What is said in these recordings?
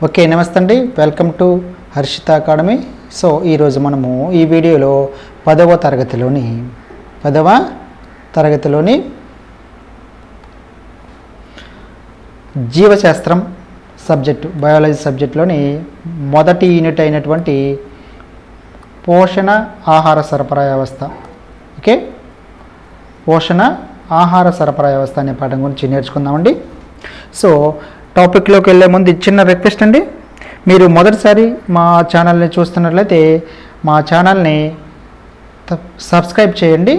Okay, నమస్తే అండి. Welcome to Harshitha academy. So ఈరోజు మనము ఈ వీడియోలో 10వ తరగతిలోని జీవశాస్త్రం సబ్జెక్టు, బయాలజీ సబ్జెక్టులోని మొదటి యూనిట్ అయినటువంటి పోషణ ఆహార సరఫరా వ్యవస్థ, ఓకే, పోషణ ఆహార సరఫరా వ్యవస్థ అనే పాఠం గురించి నేర్చుకుందామండి. సో టాపిక్లోకి వెళ్ళే ముందు చిన్న రిక్వెస్ట్ అండి, మీరు మొదటిసారి మా ఛానల్ని చూస్తున్నట్లయితే మా ఛానల్ని సబ్స్క్రైబ్ చేయండి,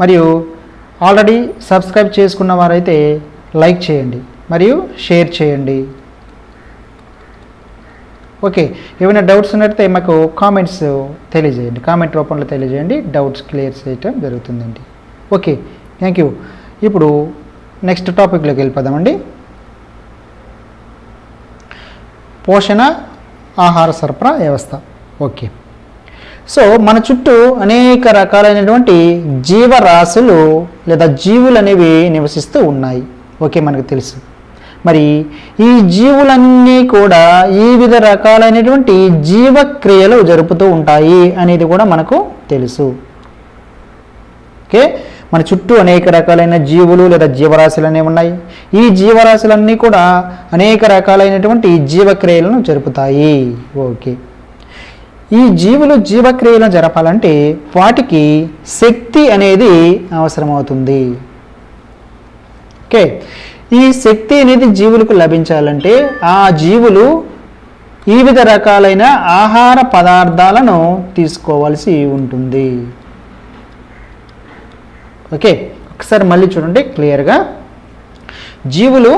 మరియు ఆల్రెడీ సబ్స్క్రైబ్ చేసుకున్న వారైతే లైక్ చేయండి మరియు షేర్ చేయండి. ఓకే, ఏమైనా డౌట్స్ ఉన్నట్లయితే మాకు కామెంట్స్ తెలియజేయండి, కామెంట్ రూపంలో తెలియజేయండి, డౌట్స్ క్లియర్ చేయటం జరుగుతుందండి. Okay, thank you. ఇప్పుడు నెక్స్ట్ టాపిక్లోకి వెళ్ళిపోదామండి. పోషణ ఆహార సరఫరా వ్యవస్థ. ఓకే, సో మన చుట్టూ అనేక రకాలైనటువంటి జీవరాశులు లేదా జీవులు అనేవి నివసిస్తూ ఉన్నాయి. ఓకే, మనకు తెలుసు. మరి ఈ జీవులన్నీ కూడా వివిధ రకాలైనటువంటి జీవక్రియలు జరుపుతూ ఉంటాయి అనేది కూడా మనకు తెలుసు. ఓకే, మన చుట్టూ అనేక రకాలైన జీవులు లేదా జీవరాశులు అనేవి ఉన్నాయి. ఈ జీవరాశులన్నీ కూడా అనేక రకాలైనటువంటి జీవక్రియలను జరుపుతాయి. ఓకే, ఈ జీవులు జీవక్రియలను జరపాలంటే వాటికి శక్తి అనేది అవసరమవుతుంది. ఓకే, ఈ శక్తి అనేది జీవులకు లభించాలంటే ఆ జీవులు వివిధ రకాలైన ఆహార పదార్థాలను తీసుకోవాల్సి ఉంటుంది. ఓకే, ఒకసారి మళ్ళీ చూడండి క్లియర్గా. జీవులు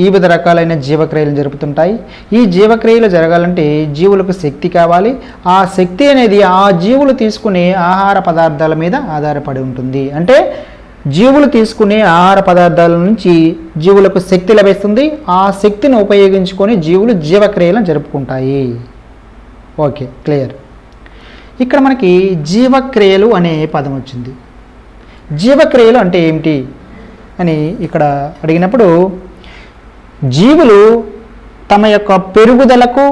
వివిధ రకాలైన జీవక్రియలు జరుపుతుంటాయి. ఈ జీవక్రియలు జరగాలంటే జీవులకు శక్తి కావాలి. ఆ శక్తి అనేది ఆ జీవులు తీసుకునే ఆహార పదార్థాల మీద ఆధారపడి ఉంటుంది. అంటే జీవులు తీసుకునే ఆహార పదార్థాల నుంచి జీవులకు శక్తి లభిస్తుంది. ఆ శక్తిని ఉపయోగించుకొని జీవులు జీవక్రియలను జరుపుకుంటాయి. Okay, clear. ఇక్కడ మనకి జీవక్రియలు అనే పదం వచ్చింది. జీవక్రియలు అంటే ఏమిటి అని ఇక్కడ అడిగినప్పుడు, జీవులు తమ యొక్క పెరుగుదలకు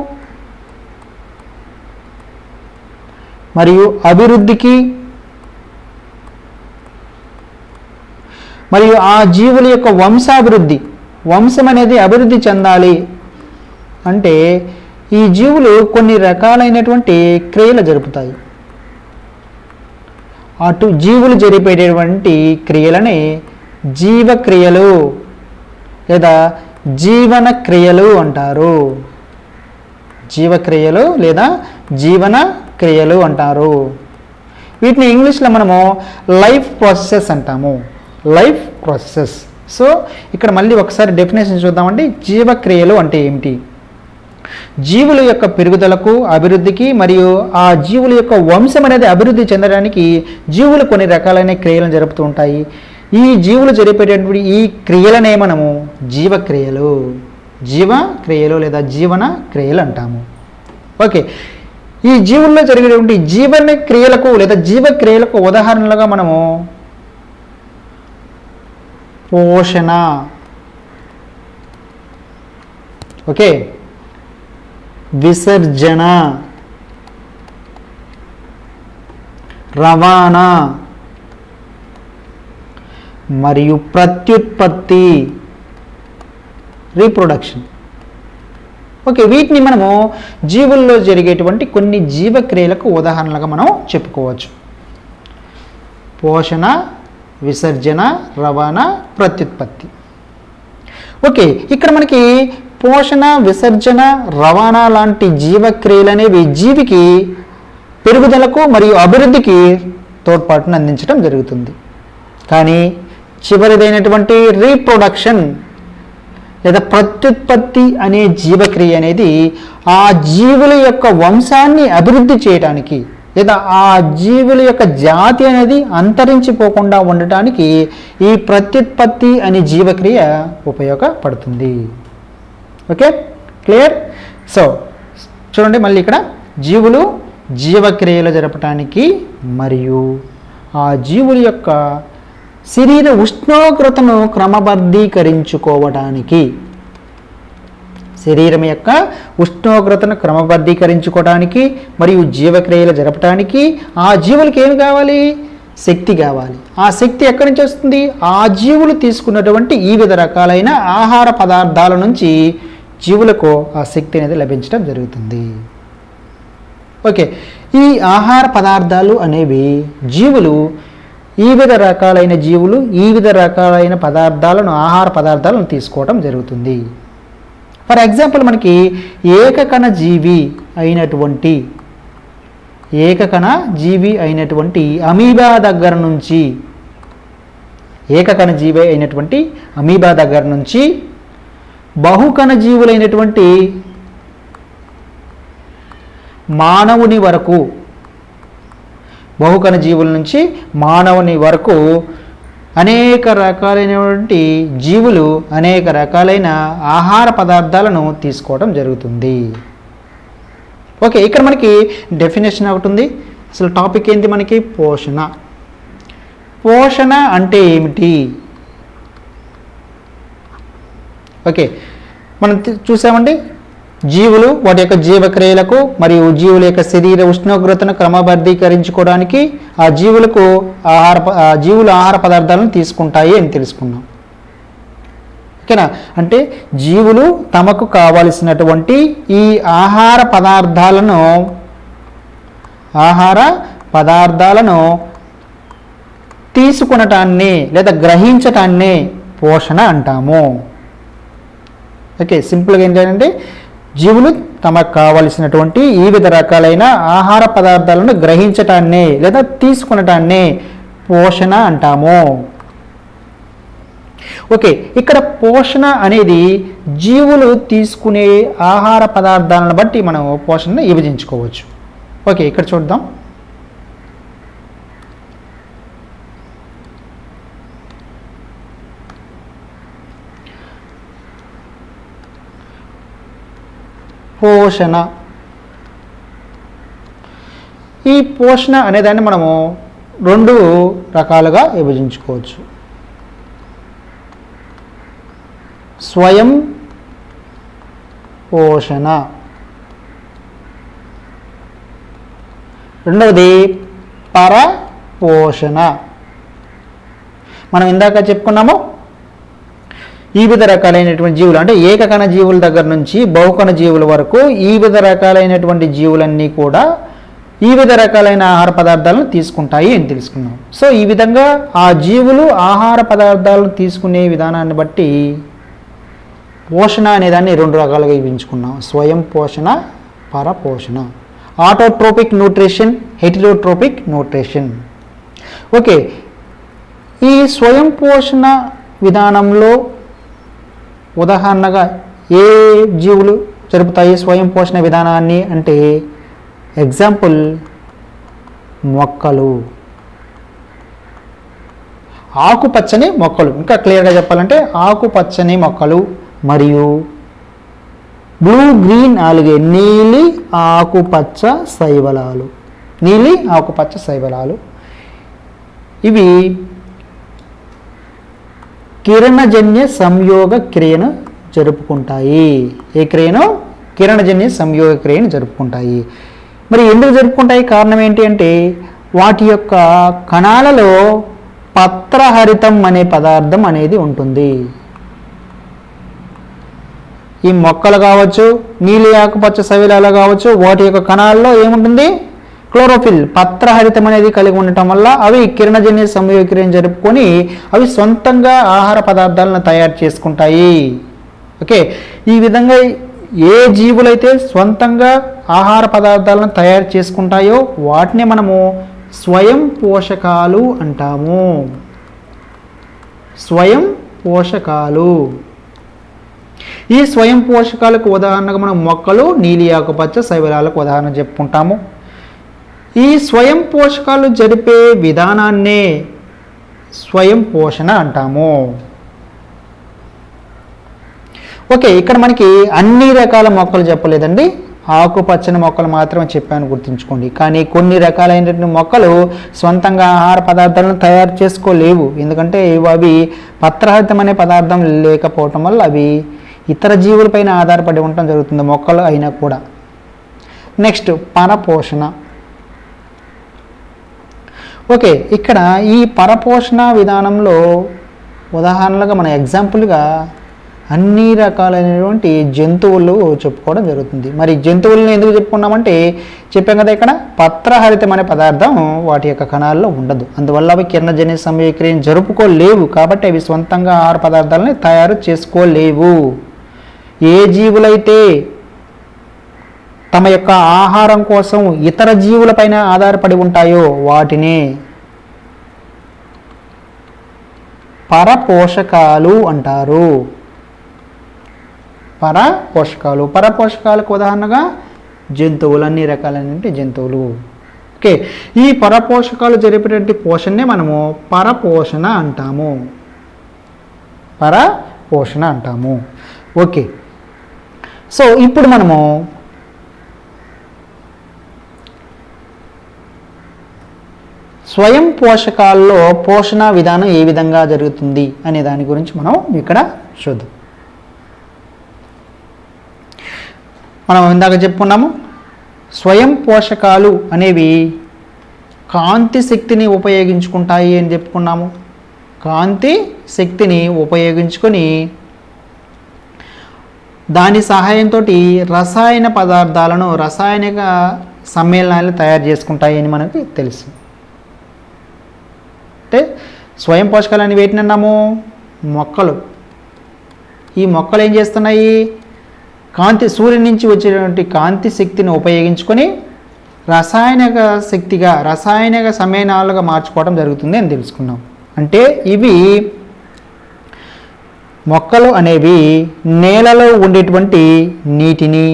మరియు అభివృద్ధికి మరియు ఆ జీవుల యొక్క వంశం అనేది అభివృద్ధి చెందాలి అంటే ఈ జీవులు కొన్ని రకాలైనటువంటి క్రియలు జరుపుతాయి. అటు జీవులు జరిపేటటువంటి క్రియలని జీవక్రియలు లేదా జీవన క్రియలు అంటారు. జీవక్రియలు లేదా జీవన క్రియలు అంటారు. వీటిని ఇంగ్లీష్లో మనము లైఫ్ ప్రాసెసెస్ అంటాము. Life processes. సో ఇక్కడ మళ్ళీ ఒకసారి డెఫినేషన్ చూద్దామండి. జీవక్రియలు అంటే ఏమిటి? జీవుల యొక్క పెరుగుదలకు అభివృద్ధికి మరియు ఆ జీవుల యొక్క వంశం అనేది అభివృద్ధి చెందడానికి జీవులు కొన్ని రకాలైన క్రియలను జరుపుతూ ఉంటాయి. ఈ జీవులు జరిపేటటువంటి ఈ క్రియలనే మనము జీవక్రియలు లేదా జీవన క్రియలు అంటాము. ఓకే, ఈ జీవుల్లో జరిగేటువంటి జీవన క్రియలకు లేదా జీవక్రియలకు ఉదాహరణలుగా మనము పోషణ, ఓకే, విసర్జన, రవాణా మరియు ప్రత్యుత్పత్తి, రీప్రొడక్షన్. ఓకే, వీటిని మనము జీవుల్లో జరిగేటువంటి కొన్ని జీవక్రియలకు ఉదాహరణలుగా మనం చెప్పుకోవచ్చు. పోషణ, విసర్జన, రవాణా, ప్రత్యుత్పత్తి. ఓకే, ఇక్కడ మనకి పోషణ, విసర్జన, రవాణా లాంటి జీవక్రియలు అనేవి జీవికి పెరుగుదలకు మరియు అభివృద్ధికి తోడ్పాటును అందించడం జరుగుతుంది. కానీ చివరిదైనటువంటి రీప్రొడక్షన్ లేదా ప్రత్యుత్పత్తి అనే జీవక్రియ అనేది ఆ జీవుల యొక్క వంశాన్ని అభివృద్ధి చేయడానికి లేదా ఆ జీవుల యొక్క జాతి అనేది అంతరించిపోకుండా ఉండటానికి ఈ ప్రత్యుత్పత్తి అనే జీవక్రియ ఉపయోగపడుతుంది. Okay, clear. సో చూడండి మళ్ళీ ఇక్కడ జీవులు జీవక్రియలు జరపడానికి మరియు ఆ జీవుల యొక్క శరీర ఉష్ణోగ్రతను క్రమబద్ధీకరించుకోవడానికి శరీరం యొక్క ఉష్ణోగ్రతను క్రమబద్ధీకరించుకోవడానికి మరియు జీవక్రియలు జరపడానికి ఆ జీవులకి ఏమి కావాలి? శక్తి కావాలి. ఆ శక్తి ఎక్కడి నుంచి వస్తుంది? ఆ జీవులు తీసుకున్నటువంటి వివిధ రకాలైన ఆహార పదార్థాల నుంచి జీవులకు ఆ శక్తి అనేది లభించడం జరుగుతుంది. ఓకే, ఈ ఆహార పదార్థాలు అనేవి జీవులు వివిధ రకాలైన జీవులు వివిధ రకాలైన పదార్థాలను ఆహార పదార్థాలను తీసుకోవడం జరుగుతుంది. ఫర్ ఎగ్జాంపుల్ మనకి ఏకకణ జీవి అయినటువంటి అమీబా దగ్గర నుంచి బహుకణ జీవులైనటువంటి మానవుని వరకు, బహుకణ జీవుల నుంచి మానవుని వరకు అనేక రకాలైనటువంటి జీవులు అనేక రకాలైన ఆహార పదార్థాలను తీసుకోవడం జరుగుతుంది. ఓకే, ఇక్కడ మనకి డెఫినేషన్ ఒకటి ఉంది. అసలు టాపిక్ ఏంటి మనకి? పోషణ. పోషణ అంటే ఏమిటి? ఓకే, మనం చూసామండి, జీవులు వాటి యొక్క జీవక్రియలకు మరియు జీవుల యొక్క శరీర ఉష్ణోగ్రతను క్రమబద్ధీకరించుకోవడానికి ఆ జీవులు ఆహార పదార్థాలను తీసుకుంటాయి అని తెలుసుకున్నాం. ఓకేనా? అంటే జీవులు తమకు కావలసినటువంటి ఈ ఆహార పదార్థాలను తీసుకునటాన్ని లేదా గ్రహించటాన్ని పోషణ అంటాము. ఓకే, సింపుల్గా ఏంటంటే జీవులు తమకు కావలసినటువంటి వివిధ రకాలైన ఆహార పదార్థాలను గ్రహించటాన్ని లేదా తీసుకునటాన్ని పోషణ అంటాము. ఓకే, ఇక్కడ పోషణ అనేది జీవులు తీసుకునే ఆహార పదార్థాలను బట్టి మనం పోషణను విభజించుకోవచ్చు. ఓకే, ఇక్కడ చూద్దాం. పోషణ. ఈ పోషణ అనేదాన్ని మనము రెండు రకాలుగా విభజించుకోవచ్చు. స్వయం పోషణ, రెండవది పరపోషణ. మనం ఇందాక చెప్పుకున్నాము, వివిధ రకాలైనటువంటి జీవులు అంటే ఏకకణ జీవుల దగ్గర నుంచి బహుకణ జీవుల వరకు వివిధ రకాలైనటువంటి జీవులన్నీ కూడా వివిధ రకాలైన ఆహార పదార్థాలను తీసుకుంటాయి అని తెలుసుకున్నాం. సో ఈ విధంగా ఆ జీవులు ఆహార పదార్థాలను తీసుకునే విధానాన్ని బట్టి పోషణ అనేదాన్ని రెండు రకాలుగా విభజించుకున్నాం. స్వయం పోషణ, పరపోషణ. Autotrophic nutrition, heterotrophic nutrition. Okay, ఈ స్వయం పోషణ విధానంలో ఉదాహరణగా ఏ జీవులు జరుపుతాయి స్వయం పోషణ విధానాన్ని అంటే ఎగ్జాంపుల్ మొక్కలు, ఆకుపచ్చని మొక్కలు. ఇంకా క్లియర్గా చెప్పాలంటే ఆకుపచ్చని మొక్కలు మరియు బ్లూ గ్రీన్ ఆల్గే, నీలి ఆకుపచ్చ శైవలాలు. ఇవి కిరణజన్య సంయోగ క్రియను జరుపుకుంటాయి. ఏ క్రియను? కిరణజన్య సంయోగ క్రియను జరుపుకుంటాయి. మరి ఎందుకు జరుపుకుంటాయి? కారణం ఏంటి అంటే వాటి యొక్క కణాలలో పత్రహరితం అనే పదార్థం అనేది ఉంటుంది. ఈ మొక్కలు కావచ్చు, నీలి ఆకుపచ్చ శైవలాలు కావచ్చు, వాటి యొక్క కణాల్లో ఏముంటుంది? క్లోరోఫిల్, పత్రహరితం అనేది కలిగి ఉండటం వల్ల అవి కిరణజన్య సంయోగ క్రియను జరుపుకొని అవి సొంతంగా ఆహార పదార్థాలను తయారు చేసుకుంటాయి. ఓకే, ఈ విధంగా ఏ జీవులైతే సొంతంగా ఆహార పదార్థాలను తయారు చేసుకుంటాయో వాటిని మనము స్వయం పోషకాలు అంటాము. స్వయం పోషకాలు. ఈ స్వయం పోషకాలకు ఉదాహరణగా మనం మొక్కలు, నీలి ఆకుపచ్చ శైవలాలకు ఉదాహరణ చెప్పుకుంటాము. ఈ స్వయం పోషకాలు జరిపే విధానాన్నే స్వయం పోషణ అంటాము. ఓకే, ఇక్కడ మనకి అన్ని రకాల మొక్కలు చెప్పలేదండి, ఆకుపచ్చని మొక్కలు మాత్రమే చెప్పాను, గుర్తుంచుకోండి. కానీ కొన్ని రకాలైనటువంటి మొక్కలు సొంతంగా ఆహార పదార్థాలను తయారు చేసుకోలేవు. ఎందుకంటే అవి పత్రహరితం అనే పదార్థం లేకపోవటం వల్ల అవి ఇతర జీవులపైన ఆధారపడి ఉండటం జరుగుతుంది, మొక్కలు అయినా కూడా. నెక్స్ట్ పరపోషణ. ఓకే, ఇక్కడ ఈ పరపోషణ విధానంలో ఉదాహరణలుగా మన ఎగ్జాంపుల్గా అన్ని రకాలైనటువంటి జంతువులు చెప్పుకోవడం జరుగుతుంది. మరి జంతువులను ఎందుకు చెప్పుకున్నామంటే చెప్పాం కదా, ఇక్కడ పత్రహరితం అనే పదార్థం వాటి యొక్క కణాల్లో ఉండదు, అందువల్ల అవి కిరణజన్య సంయోగక్రియను జరుపుకోలేవు, కాబట్టి అవి సొంతంగా ఆహార పదార్థాలని తయారు చేసుకోలేవు. ఏ జీవులైతే తమ యొక్క ఆహారం కోసం ఇతర జీవులపైన ఆధారపడి ఉంటాయో వాటిని పరపోషకాలు అంటారు. పరపోషకాలకు ఉదాహరణగా జంతువులు, అన్ని రకాలైన జంతువులు. ఓకే, ఈ పరపోషకాలు జరిపేటువంటి పోషణనే మనము పరపోషణ అంటాము. ఓకే, సో ఇప్పుడు మనము స్వయం పోషకాల్లో పోషణ విధానం ఏ విధంగా జరుగుతుంది అనే దాని గురించి మనం ఇక్కడ చూద్దాం. మనం ఇందాక చెప్పుకున్నాము, స్వయం పోషకాలు అనేవి కాంతి శక్తిని ఉపయోగించుకుంటాయి అని చెప్పుకున్నాము. కాంతి శక్తిని ఉపయోగించుకొని దాని సహాయంతో రసాయన పదార్థాలను, రసాయనిక సమ్మేళనాలను తయారు చేసుకుంటాయి అని మనకి తెలుసు. అంటే స్వయం పోషకాలు అని వేటిని అన్నాము? మొక్కలు. ఈ మొక్కలు ఏం చేస్తున్నాయి? సూర్యుని నుంచి వచ్చేటువంటి కాంతి శక్తిని ఉపయోగించుకొని రసాయనిక సమ్మేళనాలుగా మార్చుకోవడం జరుగుతుంది అని తెలుసుకున్నాం. అంటే ఇవి మొక్కలు అనేవి నేలలో ఉండేటువంటి నీటిని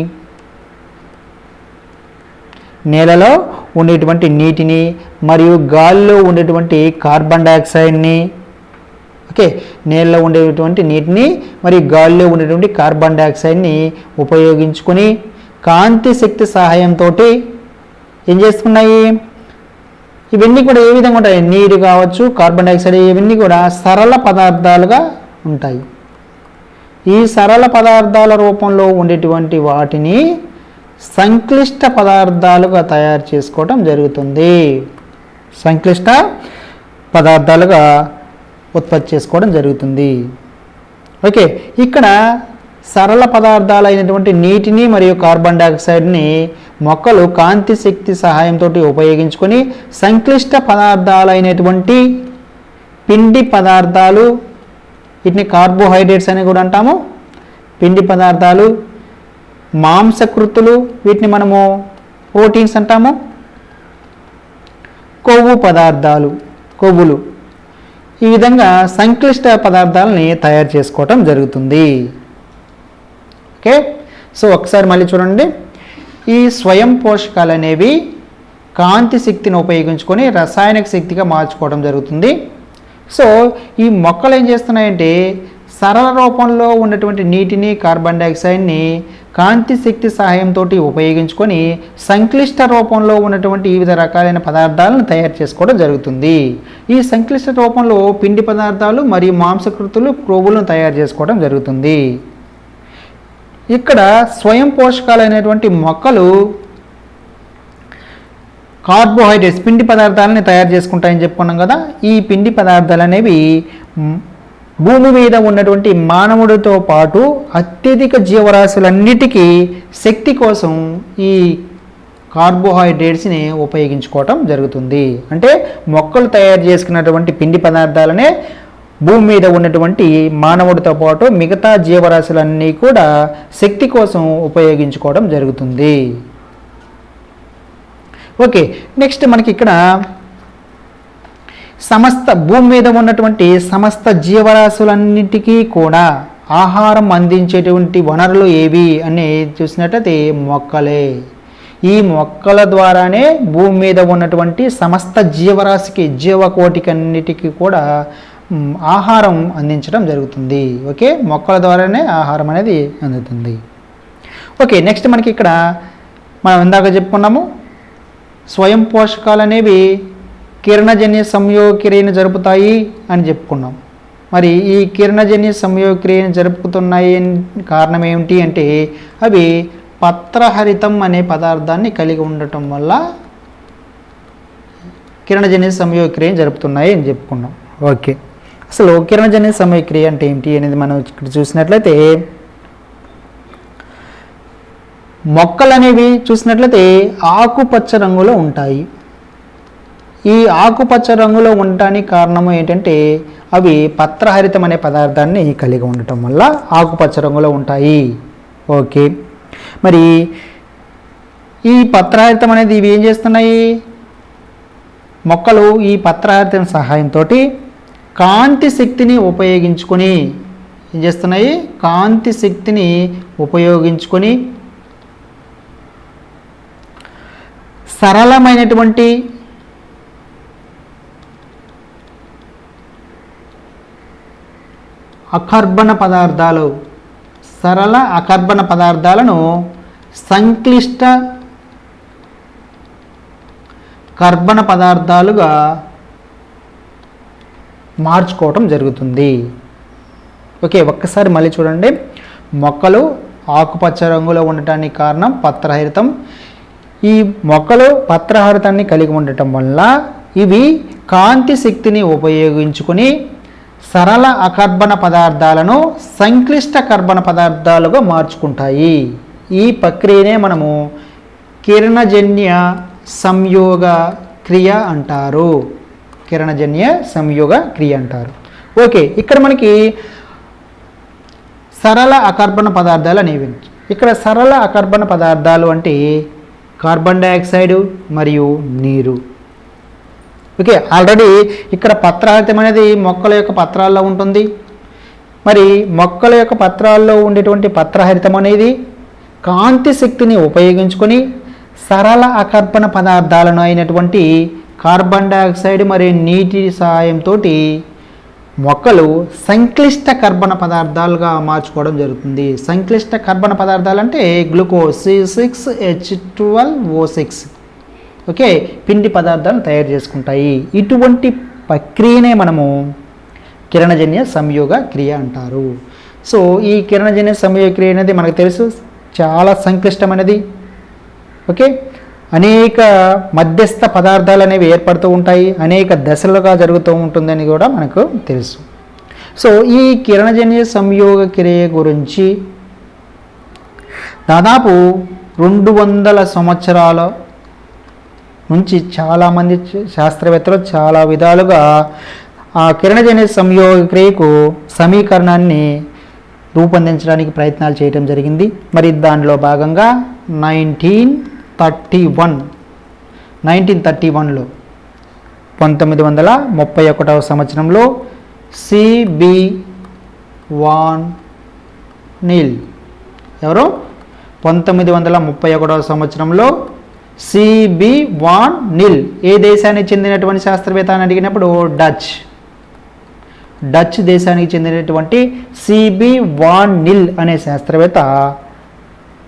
మరియు గాలిలో ఉండేటువంటి కార్బన్ డైఆక్సైడ్ని, ఓకే, నేలలో ఉండేటువంటి నీటిని మరియు గాలిలో ఉండేటువంటి కార్బన్ డైఆక్సైడ్ని ఉపయోగించుకొని కాంతి శక్తి సహాయంతో ఏం చేస్తున్నాయి? ఇవన్నీ కూడా ఏ విధంగా ఉంటాయి? నీరు కావచ్చు, కార్బన్ డైఆక్సైడ్, ఇవన్నీ కూడా సరళ పదార్థాలుగా ఉంటాయి. ఈ సరళ పదార్థాల రూపంలో ఉండేటువంటి వాటిని సంక్లిష్ట పదార్థాలుగా తయారు చేసుకోవడం జరుగుతుంది. సంక్లిష్ట పదార్థాలుగా ఉత్పత్తి చేసుకోవడం జరుగుతుంది. ఓకే, ఇక్కడ సరళ పదార్థాలైనటువంటి నీటిని మరియు కార్బన్ డైఆక్సైడ్ని మొక్కలు కాంతి శక్తి సహాయంతో ఉపయోగించుకొని సంక్లిష్ట పదార్థాలైనటువంటి పిండి పదార్థాలు, వీటిని కార్బోహైడ్రేట్స్ అని కూడా అంటాము, పిండి పదార్థాలు, మాంసకృతులు, వీటిని మనము ప్రోటీన్స్ అంటాము, కొవ్వులు, ఈ విధంగా సంక్లిష్ట పదార్థాలని తయారు చేసుకోవటం జరుగుతుంది. ఓకే, సో ఒకసారి మళ్ళీ చూడండి. ఈ స్వయం పోషకాలు అనేవి కాంతి శక్తిని ఉపయోగించుకొని రసాయనిక శక్తిగా మార్చుకోవడం జరుగుతుంది. సో ఈ మొక్కలు ఏం చేస్తున్నాయంటే సరళ రూపంలో ఉన్నటువంటి నీటిని, కార్బన్ డైఆక్సైడ్ని కాంతి శక్తి సహాయంతో ఉపయోగించుకొని సంక్లిష్ట రూపంలో ఉన్నటువంటి వివిధ రకాలైన పదార్థాలను తయారు చేసుకోవడం జరుగుతుంది. ఈ సంక్లిష్ట రూపంలో పిండి పదార్థాలు మరియు మాంసకృతులు, క్రొవ్వులను తయారు చేసుకోవడం జరుగుతుంది. ఇక్కడ స్వయం పోషకాలైనటువంటి మొక్కలు కార్బోహైడ్రేట్స్, పిండి పదార్థాలని తయారు చేసుకుంటాయని చెప్పుకున్నాం కదా. ఈ పిండి పదార్థాలు అనేవి భూమి మీద ఉన్నటువంటి మానవుడితో పాటు అత్యధిక జీవరాశులన్నిటికీ శక్తి కోసం ఈ కార్బోహైడ్రేట్స్ని ఉపయోగించుకోవటం జరుగుతుంది. అంటే మొక్కలు తయారు చేసుకున్నటువంటి పిండి పదార్థాలనే భూమి మీద ఉన్నటువంటి మానవుడితో పాటు మిగతా జీవరాశులన్నీ కూడా శక్తి కోసం ఉపయోగించుకోవడం జరుగుతుంది. ఓకే, నెక్స్ట్ మనకి ఇక్కడ భూమి మీద ఉన్నటువంటి సమస్త జీవరాశులన్నిటికీ కూడా ఆహారం అందించేటువంటి వనరులు ఏవి అని చూసినట్లయితే మొక్కలే. ఈ మొక్కల ద్వారానే భూమి మీద ఉన్నటువంటి సమస్త జీవకోటికి అన్నిటికీ కూడా ఆహారం అందించడం జరుగుతుంది. ఓకే, మొక్కల ద్వారానే ఆహారం అనేది అందుతుంది. ఓకే, నెక్స్ట్ మనకి ఇక్కడ మనం ఇందాక చెప్పుకున్నాము, స్వయం పోషకాలు అనేవి కిరణజన్య సంయోగ క్రియను జరుపుతాయి అని చెప్పుకున్నాం. మరి ఈ కిరణజన్య సంయోగ క్రియను జరుపుతున్నాయి కారణం ఏమిటి అంటే అవి పత్రహరితం అనే పదార్థాన్ని కలిగి ఉండటం వల్ల కిరణజన్య సంయోగ క్రియను జరుపుతున్నాయి అని చెప్పుకున్నాం. ఓకే, అసలు కిరణజన్య సంయోగ క్రియ అంటే ఏంటి అనేది మనం ఇక్కడ చూసినట్లయితే మొక్కలు అనేవి చూసినట్లయితే ఆకుపచ్చ రంగులో ఉంటాయి. ఈ ఆకుపచ్చ రంగులో ఉండటానికి కారణం ఏంటంటే అవి పత్రహరితం అనే పదార్థాన్ని కలిగి ఉండటం వల్ల ఆకుపచ్చ రంగులో ఉంటాయి. ఓకే, మరి ఈ పత్రహరితం అనేది ఇవి ఏం చేస్తున్నాయి? మొక్కలు ఈ పత్రహరితం సహాయంతో కాంతి శక్తిని ఉపయోగించుకొని ఏం చేస్తున్నాయి? కాంతి శక్తిని ఉపయోగించుకొని సరళమైనటువంటి అకర్బన పదార్థాలు, సరళ అకర్బన పదార్థాలను సంక్లిష్ట కర్బన పదార్థాలుగా మార్చుకోవటం జరుగుతుంది. ఓకే, ఒక్కసారి మళ్ళీ చూడండి. మొక్కలు ఆకుపచ్చ రంగులో ఉండటానికి కారణం పత్రహరితం. ఈ మొక్కలు పత్రహరితాన్ని కలిగి ఉండటం వల్ల ఇవి కాంతి శక్తిని ఉపయోగించుకుని సరళ అకర్బన పదార్థాలను సంక్లిష్ట కర్బన పదార్థాలుగా మార్చుకుంటాయి. ఈ ప్రక్రియనే మనము కిరణజన్య సంయోగ క్రియ అంటారు. కిరణజన్య సంయోగ క్రియ అంటారు. ఓకే, ఇక్కడ మనకి సరళ అకర్బన పదార్థాలు అనేవి. ఇక్కడ సరళ అకర్బన పదార్థాలు అంటే కార్బన్ డైఆక్సైడ్ మరియు నీరు. ఓకే, ఆల్రెడీ ఇక్కడ పత్రహరితం అనేది మొక్కల యొక్క పత్రాల్లో ఉంటుంది. మరి మొక్కల యొక్క పత్రాల్లో ఉండేటువంటి పత్రహరితం అనేది కాంతి శక్తిని ఉపయోగించుకొని సరళ అకర్బన పదార్థాలను అయినటువంటి కార్బన్ డైఆక్సైడ్ మరియు నీటి సహాయంతో మొక్కలు సంక్లిష్ట కర్బన పదార్థాలుగా మార్చుకోవడం జరుగుతుంది. సంక్లిష్ట కర్బన పదార్థాలు అంటే గ్లూకోజ్ C6H12O6. ఓకే, పిండి పదార్థాలను తయారు చేసుకుంటాయి. ఇటువంటి ప్రక్రియనే మనము కిరణజన్య సంయోగ క్రియ అంటారు. సో ఈ కిరణజన్య సంయోగ క్రియ అనేది మనకు తెలుసు చాలా సంక్లిష్టమైనది. ఓకే, అనేక మధ్యస్థ పదార్థాలు అనేవి ఏర్పడుతూ ఉంటాయి, అనేక దశలుగా జరుగుతూ ఉంటుందని కూడా మనకు తెలుసు. సో ఈ కిరణజన్య సంయోగ క్రియ గురించి దాదాపు 200 సంవత్సరాల నుంచి చాలామంది శాస్త్రవేత్తలు చాలా విధాలుగా ఆ కిరణజన్య సంయోగ క్రియకు సమీకరణాన్ని రూపొందించడానికి ప్రయత్నాలు చేయడం జరిగింది. మరి దానిలో భాగంగా 1931లో 1931వ సంవత్సరంలో సిబి వాన్ నీల్ ఎవరు 1931వ సంవత్సరంలో సిబి వాన్ నీల్ ఏ దేశానికి చెందినటువంటి శాస్త్రవేత్త అని అడిగినప్పుడు డచ్ దేశానికి చెందినటువంటి సిబి వాన్ నీల్ అనే శాస్త్రవేత్త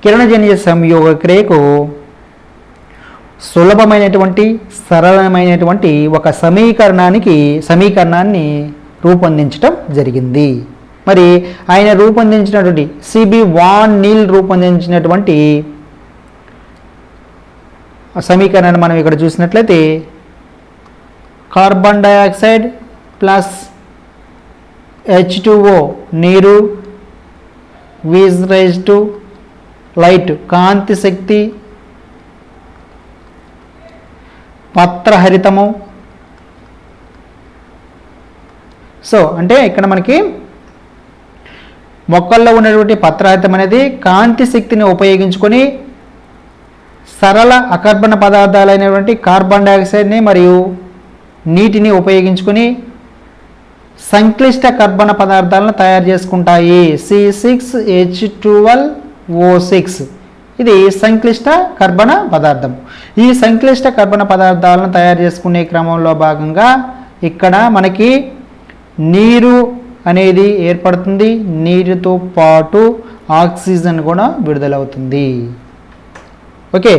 కిరణజన్య సంయోగ క్రియకు సులభమైనటువంటి సరళమైనటువంటి ఒక సమీకరణాన్ని రూపొందించడం జరిగింది. మరి ఆయన రూపొందించినటువంటి సిబి వాన్ నీల్ రూపొందించినటువంటి సమీకరణాన్ని మనం ఇక్కడ చూసినట్లయితే కార్బన్ డైఆక్సైడ్ ప్లస్ H2O నీరు వీజ్ రైజ్ టు లైట్ కాంతి శక్తి పత్రహరితము. సో అంటే ఇక్కడ మనకి మొక్కల్లో ఉన్నటువంటి పత్రహరితం అనేది కాంతి శక్తిని ఉపయోగించుకొని సరళ అకర్బన పదార్థాలైనటువంటి కార్బన్ డైఆక్సైడ్ని మరియు నీటిని ఉపయోగించుకొని సంక్లిష్ట కర్బన పదార్థాలను తయారు చేసుకుంటాయి. C6H12O6 ఇది సంక్లిష్ట కర్బన పదార్థం. ఈ సంక్లిష్ట కర్బన పదార్థాలను తయారు చేసుకునే క్రమంలో భాగంగా ఇక్కడ మనకి నీరు అనేది ఏర్పడుతుంది. నీరుతో పాటు ఆక్సిజన్ కూడా విడుదలవుతుంది. ఓకే,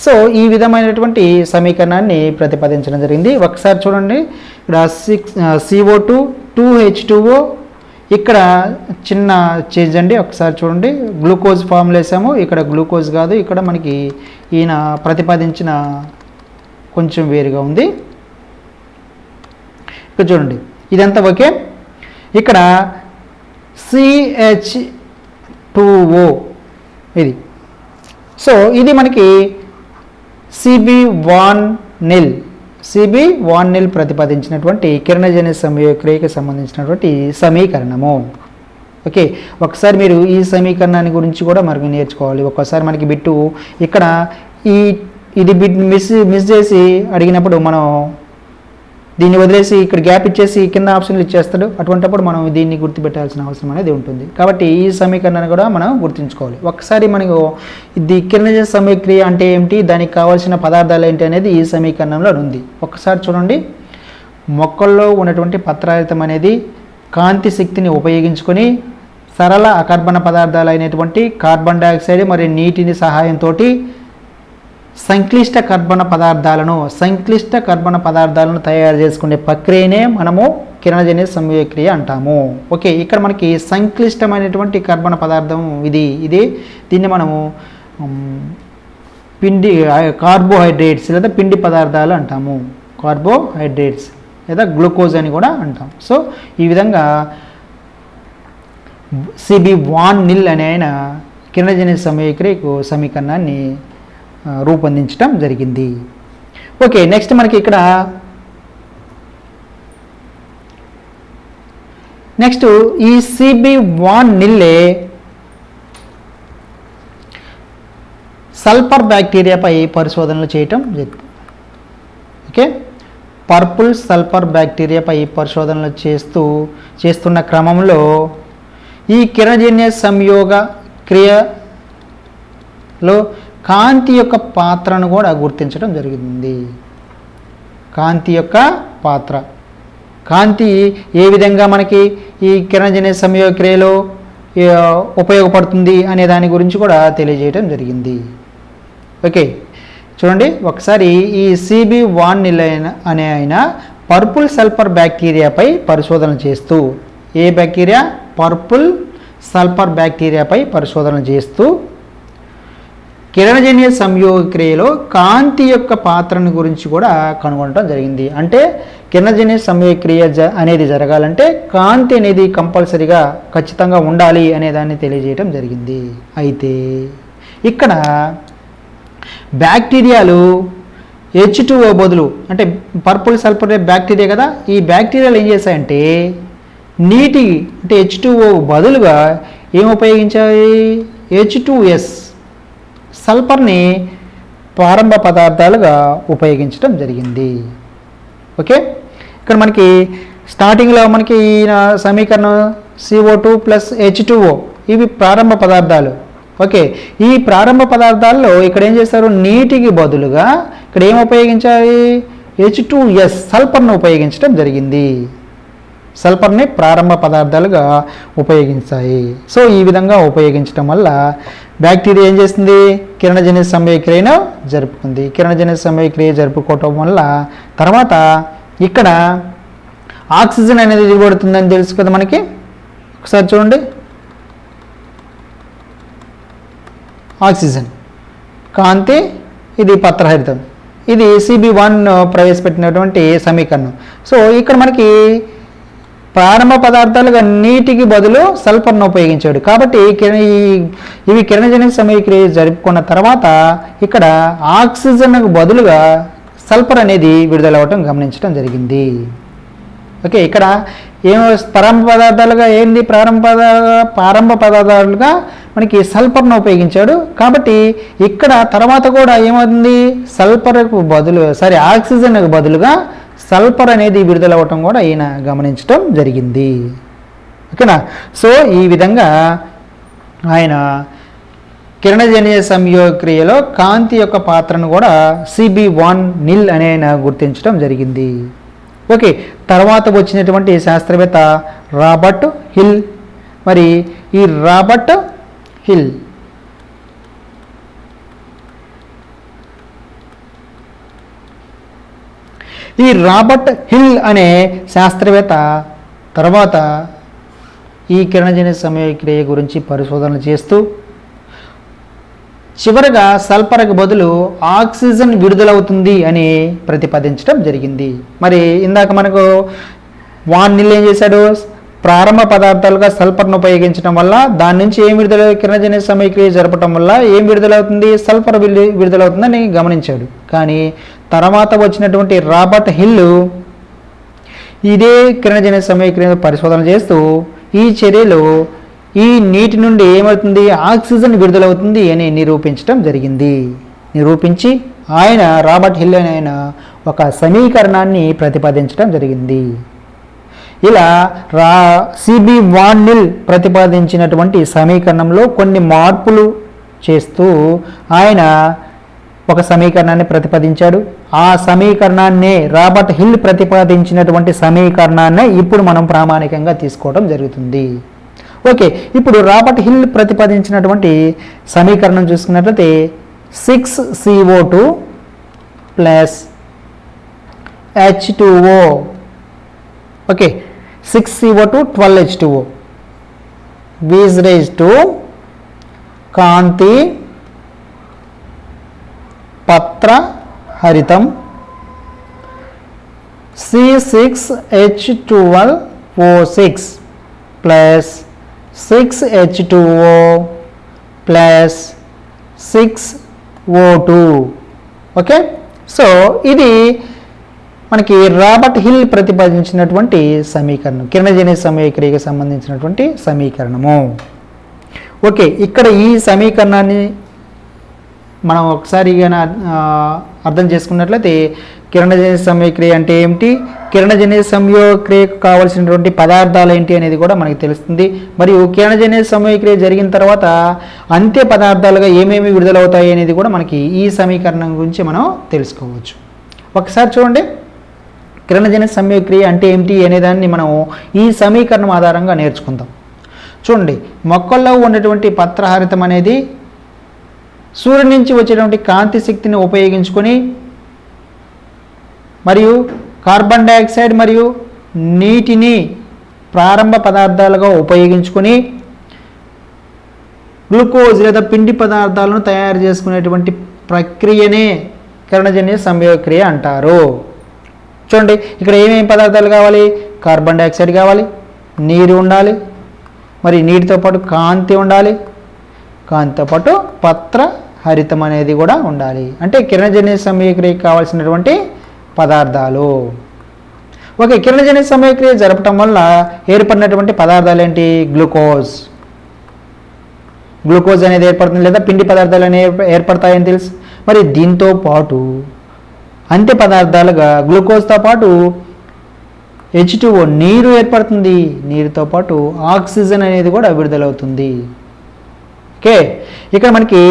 సో ఈ విధమైనటువంటి సమీకరణాన్ని ప్రతిపాదించడం జరిగింది. ఒకసారి చూడండి, ఇక్కడ CO2 2H2O, ఇక్కడ చిన్న చేంజ్ అండి, ఒకసారి చూడండి. గ్లూకోజ్ ఫార్ములా వేసాము, ఇక్కడ గ్లూకోజ్ కాదు, ఇక్కడ మనకి ఈయన ప్రతిపాదించిన కొంచెం వేరుగా ఉంది. ఇక్కడ చూడండి, ఇదంతా ఓకే. ఇక్కడ CH2O ఇది. సో ఇది మనకి CB1NIL ప్రతిపాదించినటువంటి కిరణజన్య సంయోగక్రియకి సంబంధించినటువంటి సమీకరణము. ఓకే, ఒకసారి మీరు ఈ సమీకరణాన్ని గురించి కూడా మనకు నేర్చుకోవాలి. ఒక్కసారి మనకి బిట్టు ఇక్కడ ఇది బిట్ మిస్ చేసి అడిగినప్పుడు మనం దీన్ని వదిలేసి ఇక్కడ గ్యాప్ ఇచ్చేసి కింద ఆప్షన్లు ఇచ్చేస్తాడు. అటువంటిప్పుడు మనం దీన్ని గుర్తుపెట్టాల్సిన అవసరం అనేది ఉంటుంది. కాబట్టి ఈ సమీకరణాన్ని కూడా మనం గుర్తుంచుకోవాలి. ఒకసారి మనకు ఇది కిరణజన్య సమయక్రియ అంటే ఏమిటి, దానికి కావాల్సిన పదార్థాలు ఏంటి అనేది ఈ సమీకరణంలో ఉంది. ఒకసారి చూడండి, మొక్కల్లో ఉన్నటువంటి పత్రరహితం అనేది కాంతి శక్తిని ఉపయోగించుకొని సరళ అకర్బన పదార్థాలు అయినటువంటి కార్బన్ డైఆక్సైడ్ మరియు నీటిని సహాయంతో సంక్లిష్ట కర్బన పదార్థాలను తయారు చేసుకునే ప్రక్రియనే మనము కిరణజన్య సంయోగక్రియ అంటాము. ఓకే, ఇక్కడ మనకి సంక్లిష్టమైనటువంటి కర్బన పదార్థం దీన్ని మనము కార్బోహైడ్రేట్స్ లేదా పిండి పదార్థాలు అంటాము. కార్బోహైడ్రేట్స్ లేదా గ్లూకోజ్ అని కూడా అంటాం. సో ఈ విధంగా CB1NIL అనే ఆయన కిరణజన్య సంయోగక్రియకు సమీకరణాన్ని రూపొందించడం జరిగింది. ఓకే, నెక్స్ట్ మనకి ఇక్కడ ఈ CB1NIL సల్ఫర్ బ్యాక్టీరియాపై పరిశోధనలు చేయటం జరిగింది. ఓకే, పర్పుల్ సల్ఫర్ బ్యాక్టీరియాపై పరిశోధనలు చేస్తున్న క్రమంలో ఈ కిరణజన్య సంయోగ క్రియలో కాంతి యొక్క పాత్రను కూడా గుర్తించడం జరిగింది. కాంతి యొక్క పాత్ర, కాంతి ఏ విధంగా మనకి ఈ కిరణజన్య సంయోగ క్రియలో ఉపయోగపడుతుంది అనే దాని గురించి కూడా తెలియజేయడం జరిగింది. ఓకే, చూడండి ఒకసారి ఈ CB1NIL అనే ఆయన పర్పుల్ సల్ఫర్ బ్యాక్టీరియాపై పరిశోధన చేస్తూ, ఏ బ్యాక్టీరియా? పర్పుల్ సల్ఫర్ బ్యాక్టీరియాపై పరిశోధన చేస్తూ కిరణజన్య సంయోగ క్రియలో కాంతి యొక్క పాత్రను గురించి కూడా కనుగొనడం జరిగింది. అంటే కిరణజన్య సంయోగ క్రియ అనేది జరగాలంటే కాంతి అనేది కంపల్సరీగా ఖచ్చితంగా ఉండాలి అనే దాన్ని తెలియజేయడం జరిగింది. అయితే ఇక్కడ బ్యాక్టీరియాలు H2O బదులు, అంటే పర్పుల్ సల్ఫర్ బ్యాక్టీరియా కదా, ఈ బ్యాక్టీరియాలు ఏం చేశాయంటే నీటి అంటే H2O బదులుగా ఏం ఉపయోగించాయి? H2S సల్ఫర్ని ప్రారంభ పదార్థాలుగా ఉపయోగించడం జరిగింది. ఓకే, ఇక్కడ మనకి స్టార్టింగ్లో మనకి సమీకరణం CO2 + H2O ఇవి ప్రారంభ పదార్థాలు. ఓకే, ఈ ప్రారంభ పదార్థాల్లో ఇక్కడ ఏం చేస్తారు? నీటికి బదులుగా ఇక్కడ ఏం ఉపయోగించాలి? H2S సల్ఫర్ను ఉపయోగించడం జరిగింది. సల్ఫర్ని ప్రారంభ పదార్థాలుగా ఉపయోగించాయి. సో ఈ విధంగా ఉపయోగించడం వల్ల బ్యాక్టీరియా ఏం చేస్తుంది? కిరణజన్య సంయోగక్రియను జరుపుకుంది. కిరణజన్య సంయోగక్రియ జరుపుకోవటం వల్ల తర్వాత ఇక్కడ ఆక్సిజన్ అనేది దిగుబడుతుందని తెలుసు కదా మనకి. ఒకసారి చూడండి, ఆక్సిజన్, కాంతి, ఇది పత్రహరితం, ఇది CB1 ప్రవేశపెట్టినటువంటి సమీకరణం. సో ఇక్కడ మనకి ప్రారంభ పదార్థాలుగా నీటికి బదులు సల్ఫర్ను ఉపయోగించాడు. కాబట్టి ఇవి కిరణజన్య సంయోగక్రియ జరుపుకున్న తర్వాత ఇక్కడ ఆక్సిజన్కు బదులుగా సల్ఫర్ అనేది విడుదలవ్వటం గమనించడం జరిగింది. ఓకే, ఇక్కడ ప్రారంభ పదార్థాలుగా ఏంది? ప్రారంభ పదార్థాలుగా మనకి సల్ఫర్ను ఉపయోగించాడు. కాబట్టి ఇక్కడ తర్వాత కూడా ఏమవుతుంది? ఆక్సిజన్కు బదులుగా సల్ఫర్ అనేది విడుదలవ్వటం కూడా ఈయన గమనించడం జరిగింది. ఓకేనా? సో ఈ విధంగా ఆయన కిరణజన్య సంయోగక్రియలో కాంతి యొక్క పాత్రను కూడా CB1NIL అనే ఆయన గుర్తించడం జరిగింది. ఓకే, తర్వాత వచ్చినటువంటి శాస్త్రవేత్త రాబర్ట్ హిల్. మరి ఈ రాబర్ట్ హిల్ అనే శాస్త్రవేత్త తర్వాత ఈ కిరణజన్య సమయక్రియ గురించి పరిశోధనలు చేస్తూ చివరగా సల్ఫర్కి బదులు ఆక్సిజన్ విడుదలవుతుంది అని ప్రతిపాదించడం జరిగింది. మరి ఇందాక మనకు వాన్ నీల్ ఏం చేశాడు, ప్రారంభ పదార్థాలుగా సల్ఫర్ను ఉపయోగించడం వల్ల దాని నుంచి ఏం విడుదల, కిరణజన్య సమయక్రియ జరపడం వల్ల ఏం విడుదలవుతుంది, సల్ఫర్ విడుదలవుతుందని గమనించాడు. కానీ తర్వాత వచ్చినటువంటి రాబర్ట్ హిల్ ఇదే కిరణజన్య సమయక్రియ పరిశోధన చేస్తూ ఈ చర్యలో ఈ నీటి నుండి ఏమవుతుంది, ఆక్సిజన్ విడుదలవుతుంది అని నిరూపించడం జరిగింది. నిరూపించి రాబర్ట్ హిల్ అని ఆయన ఒక సమీకరణాన్ని ప్రతిపాదించడం జరిగింది. ఇలా సిబి వాన్ నీల్ ప్రతిపాదించినటువంటి సమీకరణంలో కొన్ని మార్పులు చేస్తూ ఆయన ఒక సమీకరణాన్ని ప్రతిపాదించాడు. ఆ సమీకరణాన్నే రాబర్ట్ హిల్ ప్రతిపాదించినటువంటి సమీకరణాన్నే ఇప్పుడు మనం ప్రామాణికంగా తీసుకోవడం జరుగుతుంది. ఓకే, ఇప్పుడు రాబర్ట్ హిల్ ప్రతిపాదించినటువంటి సమీకరణం చూసుకున్నట్లయితే 6CO2 plus H2O. Okay, 6CO2 12H2O is raised to Kanthi Patra హరితం C6H12O6 plus 6H2O plus 6O2. Okay, so ఇది మనకి రాబర్ట్ హిల్ ప్రతిపాదించినటువంటి సమీకరణం, కిరణజన్య సమయక్రియకి సంబంధించినటువంటి సమీకరణము. ఓకే, ఇక్కడ ఈ సమీకరణాన్ని మనం ఒకసారి అర్థం చేసుకున్నట్లయితే కిరణజన్య సమయక్రియ అంటే ఏమిటి, కిరణజన్య సమయక్రియకు కావలసినటువంటి పదార్థాలు ఏంటి అనేది కూడా మనకి తెలుస్తుంది. మరియు కిరణజన్య సమయక్రియ జరిగిన తర్వాత అంత్య పదార్థాలుగా ఏమేమి విడుదలవుతాయి అనేది కూడా మనకి ఈ సమీకరణం గురించి మనం తెలుసుకోవచ్చు. ఒకసారి చూడండి, కిరణజన్య సమయక్రియ అంటే ఏమిటి అనేదాన్ని మనం ఈ సమీకరణం ఆధారంగా నేర్చుకుందాం. చూడండి, మొక్కల్లో ఉన్నటువంటి పత్రహరితం అనేది సూర్యుడి నుంచి వచ్చేటువంటి కాంతి శక్తిని ఉపయోగించుకొని మరియు కార్బన్ డైఆక్సైడ్ మరియు నీటిని ప్రారంభ పదార్థాలుగా ఉపయోగించుకొని గ్లూకోజ్ లేదా పిండి పదార్థాలను తయారు చేసుకునేటువంటి ప్రక్రియనే కిరణజన్య సమయక్రియ అంటారు. చూడండి, ఇక్కడ ఏమేమి పదార్థాలు కావాలి, కార్బన్ డైఆక్సైడ్ కావాలి, నీరు ఉండాలి, మరి నీటితో పాటు కాంతి ఉండాలి, కాంతితో పాటు పత్ర హరితం అనేది కూడా ఉండాలి. అంటే కిరణజన్య సమయక్రియకి కావాల్సినటువంటి పదార్థాలు. ఓకే, కిరణజన్య సమయక్రియ జరపటం వల్ల ఏర్పడినటువంటి పదార్థాలు ఏంటి, గ్లూకోజ్ అనేది ఏర్పడుతుంది, లేదా పిండి పదార్థాలు అనేవి ఏర్పడతాయని తెలుసు. మరి దీంతో పాటు అంత్య పదార్థాలుగా గ్లూకోజ్తో పాటు H2O నీరు ఏర్పడుతుంది, నీరుతో పాటు ఆక్సిజన్ అనేది కూడా విడుదలవుతుంది. ఓకే, ఇక్కడ మనకి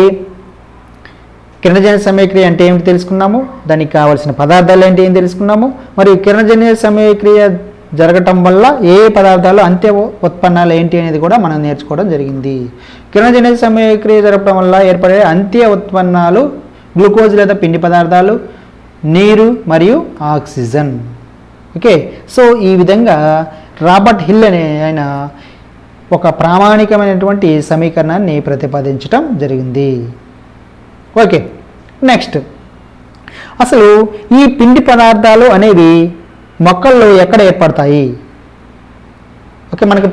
కిరణజన్య సమయక్రియ అంటే ఏమిటి తెలుసుకున్నాము, దానికి కావాల్సిన పదార్థాలు ఏంటి ఏం తెలుసుకున్నాము. మరియు కిరణజన్య సమయక్రియ జరగటం వల్ల ఏ పదార్థాలు అంత్య ఉత్పన్నాలు ఏంటి అనేది కూడా మనం నేర్చుకోవడం జరిగింది. కిరణజన్య సమయక్రియ జరపడం వల్ల ఏర్పడే అంత్య ఉత్పన్నాలు గ్లూకోజ్ లేదా పిండి పదార్థాలు, నీరు మరియు ఆక్సిజన్. ఓకే, సో ఈ విధంగా రాబర్ట్ హిల్ అనే ఆయన ఒక ప్రామాణికమైనటువంటి సమీకరణాన్ని ప్రతిపాదించడం జరిగింది. ఓకే, నెక్స్ట్, అసలు ఈ పిండి పదార్థాలు అనేవి మొక్కల్లో ఎక్కడ ఏర్పడతాయి. ఓకే, మనకు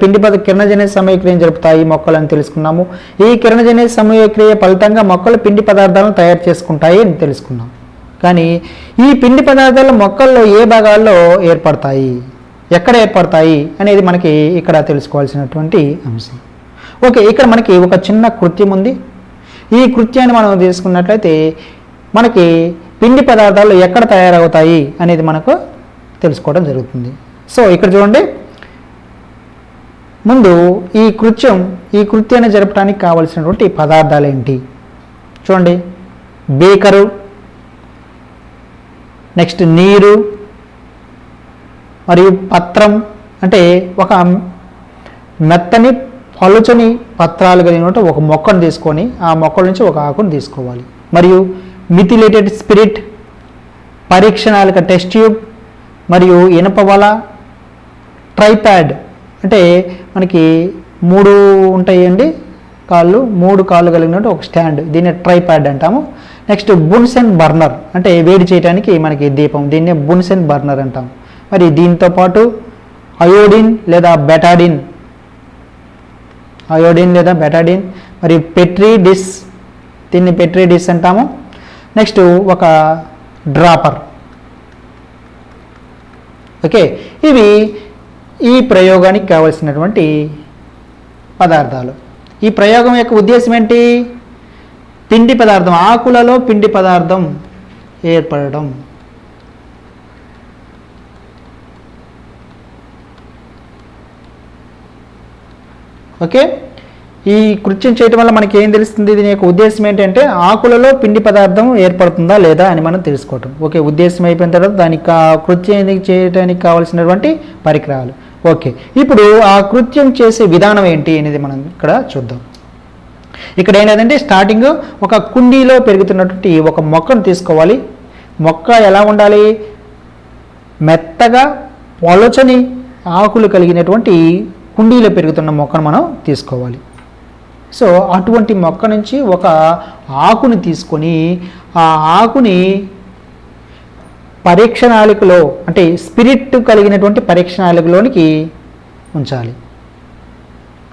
కిరణజన్య సమయక్రియ జరుపుతాయి మొక్కలు అని తెలుసుకున్నాము. ఈ కిరణజన్య సమయక్రియ ఫలితంగా మొక్కలు పిండి పదార్థాలను తయారు చేసుకుంటాయి అని తెలుసుకున్నాం. కానీ ఈ పిండి పదార్థాలు మొక్కల్లో ఏ భాగాల్లో ఏర్పడతాయి, ఎక్కడ ఏర్పడతాయి అనేది మనకి ఇక్కడ తెలుసుకోవాల్సినటువంటి అంశం. ఓకే, ఇక్కడ మనకి ఒక చిన్న కృత్యం ఉంది. ఈ కృత్యాన్ని మనం తీసుకున్నట్లయితే మనకి పిండి పదార్థాలు ఎక్కడ తయారవుతాయి అనేది మనకు తెలుసుకోవడం జరుగుతుంది. సో ఇక్కడ చూడండి, ముందు ఈ కృత్యాన్ని జరపడానికి కావలసినటువంటి పదార్థాలు ఏంటి చూడండి. బేకరు, నెక్స్ట్ నీరు మరియు పత్రం, అంటే ఒక మెత్తని పలుచని పత్రాలు కలిగినట్టు ఒక మొక్కను తీసుకొని ఆ మొక్కల నుంచి ఒక ఆకును తీసుకోవాలి. మరియు మిథిలేటెడ్ స్పిరిట్, పరీక్షణాలిక టెస్ట్ ట్యూబ్ మరియు ఇనప వల, ట్రైప్యాడ్ అంటే మనకి 3 ఉంటాయండి కాళ్ళు, 3 కాళ్ళు కలిగినట్టు ఒక స్టాండ్, దీన్ని ట్రైప్యాడ్ అంటాము. నెక్స్ట్ బున్సెన్ బర్నర్ అంటే వేడి చేయడానికి మనకి దీపం, దీన్నే బున్సెన్ బర్నర్ అంటాం. మరి దీంతో పాటు అయోడిన్ లేదా బెటాడిన్, మరి పెట్రీ డిష్, దీన్ని పెట్రీ డిష్ అంటాము. నెక్స్ట్ ఒక డ్రాపర్. ఓకే, ఇవి ఈ ప్రయోగానికి కావలసినటువంటి పదార్థాలు. ఈ ప్రయోగం యొక్క ఉద్దేశం ఏంటి? పిండి పదార్థం, ఆకులలో పిండి పదార్థం ఏర్పడడం. ఓకే, ఈ కృత్యం చేయటం వల్ల మనకి ఏం తెలుస్తుంది? దీని యొక్క ఉద్దేశం ఏంటంటే ఆకులలో పిండి పదార్థం ఏర్పడుతుందా లేదా అని మనం తెలుసుకోవటం. ఓకే, ఉద్దేశం అయిపోయిన తర్వాత దానికి కృత్యం చేయడానికి కావాల్సినటువంటి పరికరాలు. ఓకే, ఇప్పుడు ఆ కృత్యం చేసే విధానం ఏంటి అనేది మనం ఇక్కడ చూద్దాం. ఇక్కడ ఏంటంటే స్టార్టింగ్ ఒక కుండీలో పెరుగుతున్నటువంటి ఒక మొక్కను తీసుకోవాలి. మొక్క ఎలా ఉండాలి? మెత్తగా పొలచని ఆకులు కలిగినటువంటి కుండీలో పెరుగుతున్న మొక్కను మనం తీసుకోవాలి. సో అటువంటి మొక్క నుంచి ఒక ఆకుని తీసుకొని ఆ ఆకుని పరీక్షణాళికలో అంటే స్పిరిట్ కలిగినటువంటి పరీక్షణాళికలోనికి ఉంచాలి.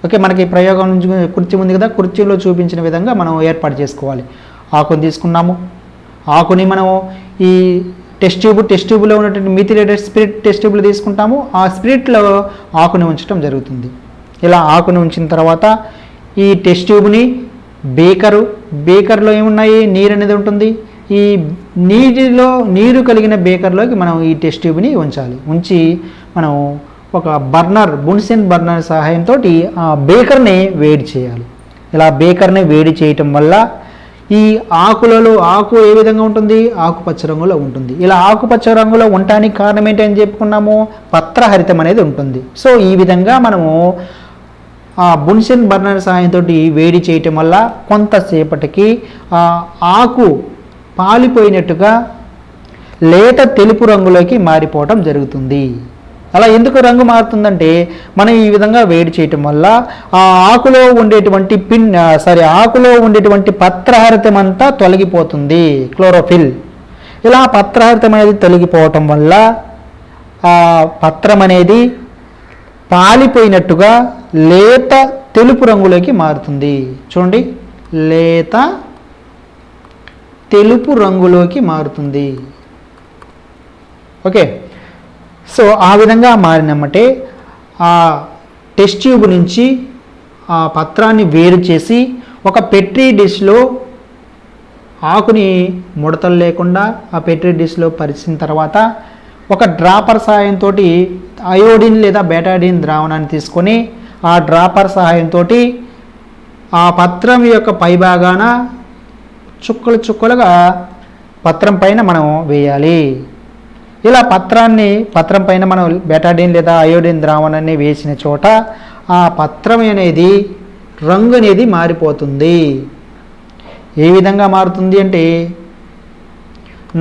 ఓకే, మనకి ప్రయోగం నుంచి కుర్చీ ఉంది కదా, కుర్చీలో చూపించిన విధంగా మనం ఏర్పాటు చేసుకోవాలి. ఆకుని తీసుకున్నాము, ఆకుని మనం ఈ టెస్ట్ ట్యూబ్లో ఉన్నటువంటి మిథిలేటెడ్ స్పిరిట్ టెస్ట్ ట్యూబ్లో తీసుకుంటాము. ఆ స్పిరిట్లో ఆకుని ఉంచడం జరుగుతుంది. ఇలా ఆకుని ఉంచిన తర్వాత ఈ టెస్ట్ ట్యూబ్ని బేకర్లో ఏమున్నాయి? నీరు అనేది ఉంటుంది. ఈ నీరు కలిగిన బేకర్లోకి మనం ఈ టెస్ట్ ట్యూబ్ని ఉంచాలి. ఉంచి మనం ఒక బున్సెన్ బర్నర్ సహాయంతో ఆ బేకర్ని వేడి చేయాలి. ఇలా బేకర్ని వేడి చేయటం వల్ల ఈ ఆకులలో ఆకు ఏ విధంగా ఉంటుంది? ఆకుపచ్చ రంగులో ఉంటుంది. ఇలా ఆకుపచ్చ రంగులో ఉండటానికి కారణం ఏంటని చెప్పుకున్నాము? పత్రహరితం అనేది ఉంటుంది. సో ఈ విధంగా మనము ఆ బున్సెన్ బర్నర్ సహాయంతో వేడి చేయటం వల్ల కొంతసేపటికి ఆ ఆకు పాలిపోయినట్టుగా లేత తెలుపు రంగులోకి మారిపోవటం జరుగుతుంది. అలా ఎందుకు రంగు మారుతుందంటే మనం ఈ విధంగా వేడి చేయటం వల్ల ఆ ఆకులో ఉండేటువంటి పత్రహరితం అంతా తొలగిపోతుంది, క్లోరోఫిల్. ఇలా పత్రహరితం అనేది తొలగిపోవటం వల్ల ఆ పత్రం అనేది పాలిపోయినట్టుగా లేత తెలుపు రంగులోకి మారుతుంది. చూడండి, లేత తెలుపు రంగులోకి మారుతుంది. ఓకే, సో ఆ విధంగా మారినమ్మటే ఆ టెస్ట్ ట్యూబ్ నుంచి ఆ పత్రాన్ని వేరు చేసి ఒక పెట్రీ డిష్లో ఆకుని ముడతలు లేకుండా ఆ పెట్రీ డిష్లో పరిచిన తర్వాత ఒక డ్రాపర్ సహాయంతో అయోడిన్ లేదా బెటాడిన్ ద్రావణాన్ని తీసుకొని ఆ డ్రాపర్ సహాయంతో ఆ పత్రం యొక్క పైభాగాన చుక్కలుగా పత్రం పైన మనం వేయాలి. ఇలా పత్రం పైన మనం బెటాడిన్ లేదా అయోడిన్ ద్రావణాన్ని వేసిన చోట ఆ పత్రం అనేది రంగు అనేది మారిపోతుంది. ఏ విధంగా మారుతుంది అంటే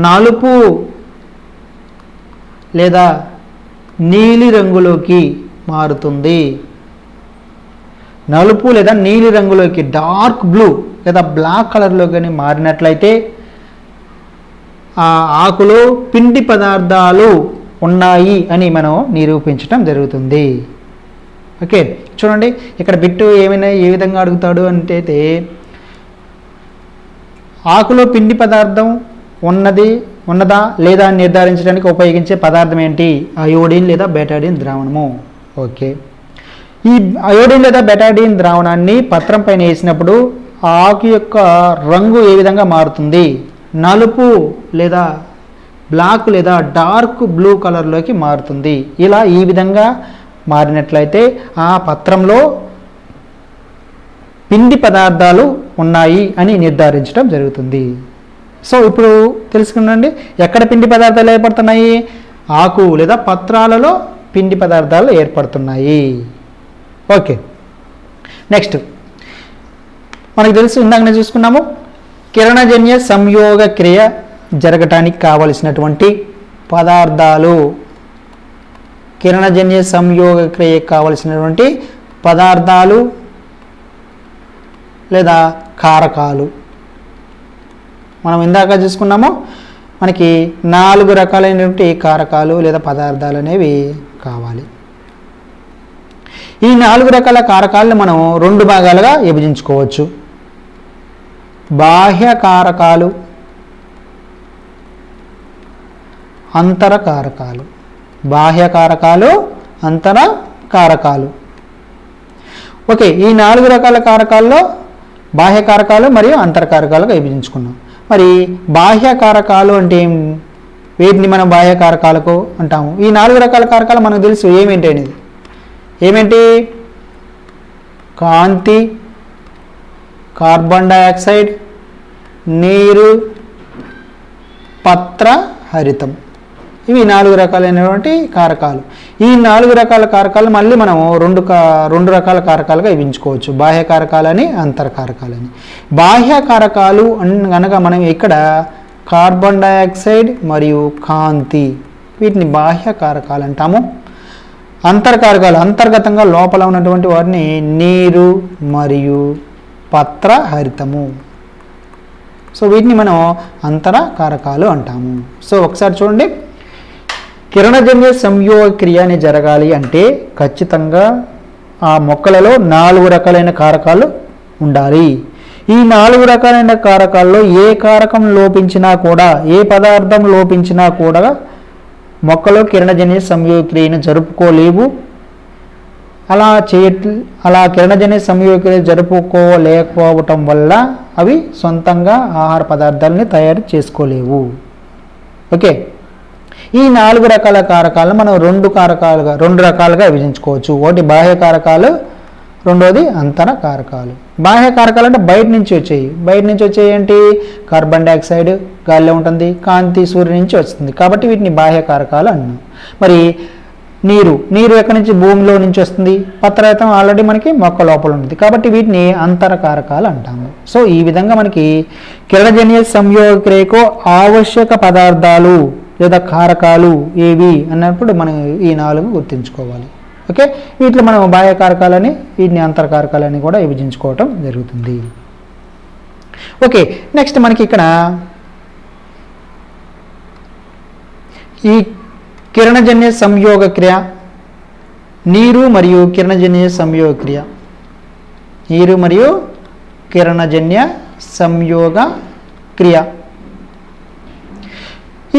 నలుపు లేదా నీలి రంగులోకి మారుతుంది. నలుపు లేదా నీలి రంగులోకి, డార్క్ బ్లూ లేదా బ్లాక్ కలర్లోకి మారినట్లయితే ఆ ఆకులో పిండి పదార్థాలు ఉన్నాయి అని మనం నిరూపించడం జరుగుతుంది. ఓకే, చూడండి ఇక్కడ బిట్టు ఏ విధంగా అడుగుతాడు అంటే ఆకులో పిండి పదార్థం ఉన్నదా లేదా అని నిర్ధారించడానికి ఉపయోగించే పదార్థం ఏంటి? అయోడిన్ లేదా బెటాడిన్ ద్రావణము. ఓకే, ఈ అయోడిన్ లేదా బెటాడిన్ ద్రావణాన్ని పత్రం పైన వేసినప్పుడు ఆకు యొక్క రంగు ఏ విధంగా మారుతుంది? నలుపు లేదా బ్లాక్ లేదా డార్క్ బ్లూ కలర్లోకి మారుతుంది. ఇలా ఈ విధంగా మారినట్లయితే ఆ పత్రంలో పిండి పదార్థాలు ఉన్నాయి అని నిర్ధారించడం జరుగుతుంది. సో ఇప్పుడు తెలుసుకున్నాండి, ఎక్కడ పిండి పదార్థాలు ఏర్పడుతున్నాయి? ఆకు లేదా పత్రాలలో పిండి పదార్థాలు ఏర్పడుతున్నాయి. ఓకే, నెక్స్ట్ మనకు తెలుసు, ఇందాకనే చూసుకున్నాము, కిరణజన్య సంయోగ క్రియ జరగటానికి కావలసినటువంటి పదార్థాలు కిరణజన్య సంయోగ క్రియకు కావలసినటువంటి పదార్థాలు లేదా కారకాలు. మనం ఇందాక చూసుకున్నాము, మనకి 4 రకాలైనటువంటి కారకాలు లేదా పదార్థాలు అనేవి కావాలి. ఈ 4 రకాల కారకాలను మనం 2 భాగాలుగా విభజించుకోవచ్చు. బాహ్య కారకాలు, అంతర కారకాలు. బాహ్య కారకాలు, అంతర కారకాలు. ఓకే, ఈ 4 రకాల కారకాల్లో బాహ్య కారకాలు మరియు అంతర కారకాలుగా విభజించుకున్నాం. మరి బాహ్య కారకాలు అంటే వీటిని మనం బాహ్య కారకాలకు అంటాము. ఈ 4 రకాల కారకాలు మనకు తెలుసు ఏమేంటి అనేది. ఏమేంటి? కాంతి, కార్బన్ డయాక్సైడ్, నీరు, పత్ర, హరితం. ఇవి 4 రకాలైనటువంటి కారకాలు. ఈ 4 రకాల కారకాలు మళ్ళీ మనం రెండు రకాల కారకాలుగా విభజించుకోవచ్చు. బాహ్య కారకాలని, అంతర కారకాలని. బాహ్య కారకాలు అనగా మనం ఇక్కడ కార్బన్ డయాక్సైడ్ మరియు కాంతి, వీటిని బాహ్య కారకాలు అంటాము. అంతర కారకాలు అంతర్గతంగా లోపల ఉన్నటువంటి వాటిని నీరు మరియు పత్ర, హరితము. సో వీటిని మనం అంతర కారకాలు అంటాము. సో ఒకసారి చూడండి, కిరణజన్య సంయోగ క్రియ అని జరగాలి అంటే ఖచ్చితంగా ఆ మొక్కలలో 4 రకాలైన కారకాలు ఉండాలి. ఈ 4 రకాలైన కారకాల్లో ఏ కారకం లోపించినా కూడా, ఏ పదార్థం లోపించినా కూడా మొక్కలో కిరణజన్య సంయోగ క్రియను జరుపుకోలేవు. అలా కిరణజన్య సంయోగ క్రియ జరుపుకోలేకపోవటం వల్ల అవి సొంతంగా ఆహార పదార్థాలని తయారు చేసుకోలేవు. ఓకే, ఈ 4 రకాల కారకాలను మనం 2 రకాలుగా విభజించుకోవచ్చు. ఒకటి బాహ్య కారకాలు, రెండోది అంతర కారకాలు. బాహ్య కారకాలు అంటే బయట నుంచి వచ్చేవి ఏంటి? కార్బన్ డయాక్సైడ్ గాలిలో ఉంటుంది, కాంతి సూర్యుడి నుంచి వస్తుంది, కాబట్టి వీటిని బాహ్య కారకాలు అన్నాం. మరి నీరు ఎక్కడి నుంచి? భూమిలో నుంచి వస్తుంది. పత్రరహితం ఆల్రెడీ మనకి మొక్క లోపల ఉంటుంది, కాబట్టి వీటిని అంతర కారకాలు అంటాము. సో ఈ విధంగా మనకి కిరణజన్య సంయోగ క్రియకు ఆవశ్యక పదార్థాలు లేదా కారకాలు ఏవి అన్నప్పుడు మనం ఈ 4 గుర్తుంచుకోవాలి. ఓకే, వీటిలో మనం బాహ్య కారకాలని, వీటిని అంతర కారకాలని కూడా విభజించుకోవటం జరుగుతుంది. ఓకే, నెక్స్ట్ మనకి ఇక్కడ ఈ కిరణజన్య సంయోగ క్రియ, నీరు మరియు కిరణజన్య సంయోగ క్రియ. నీరు మరియు కిరణజన్య సంయోగ క్రియ.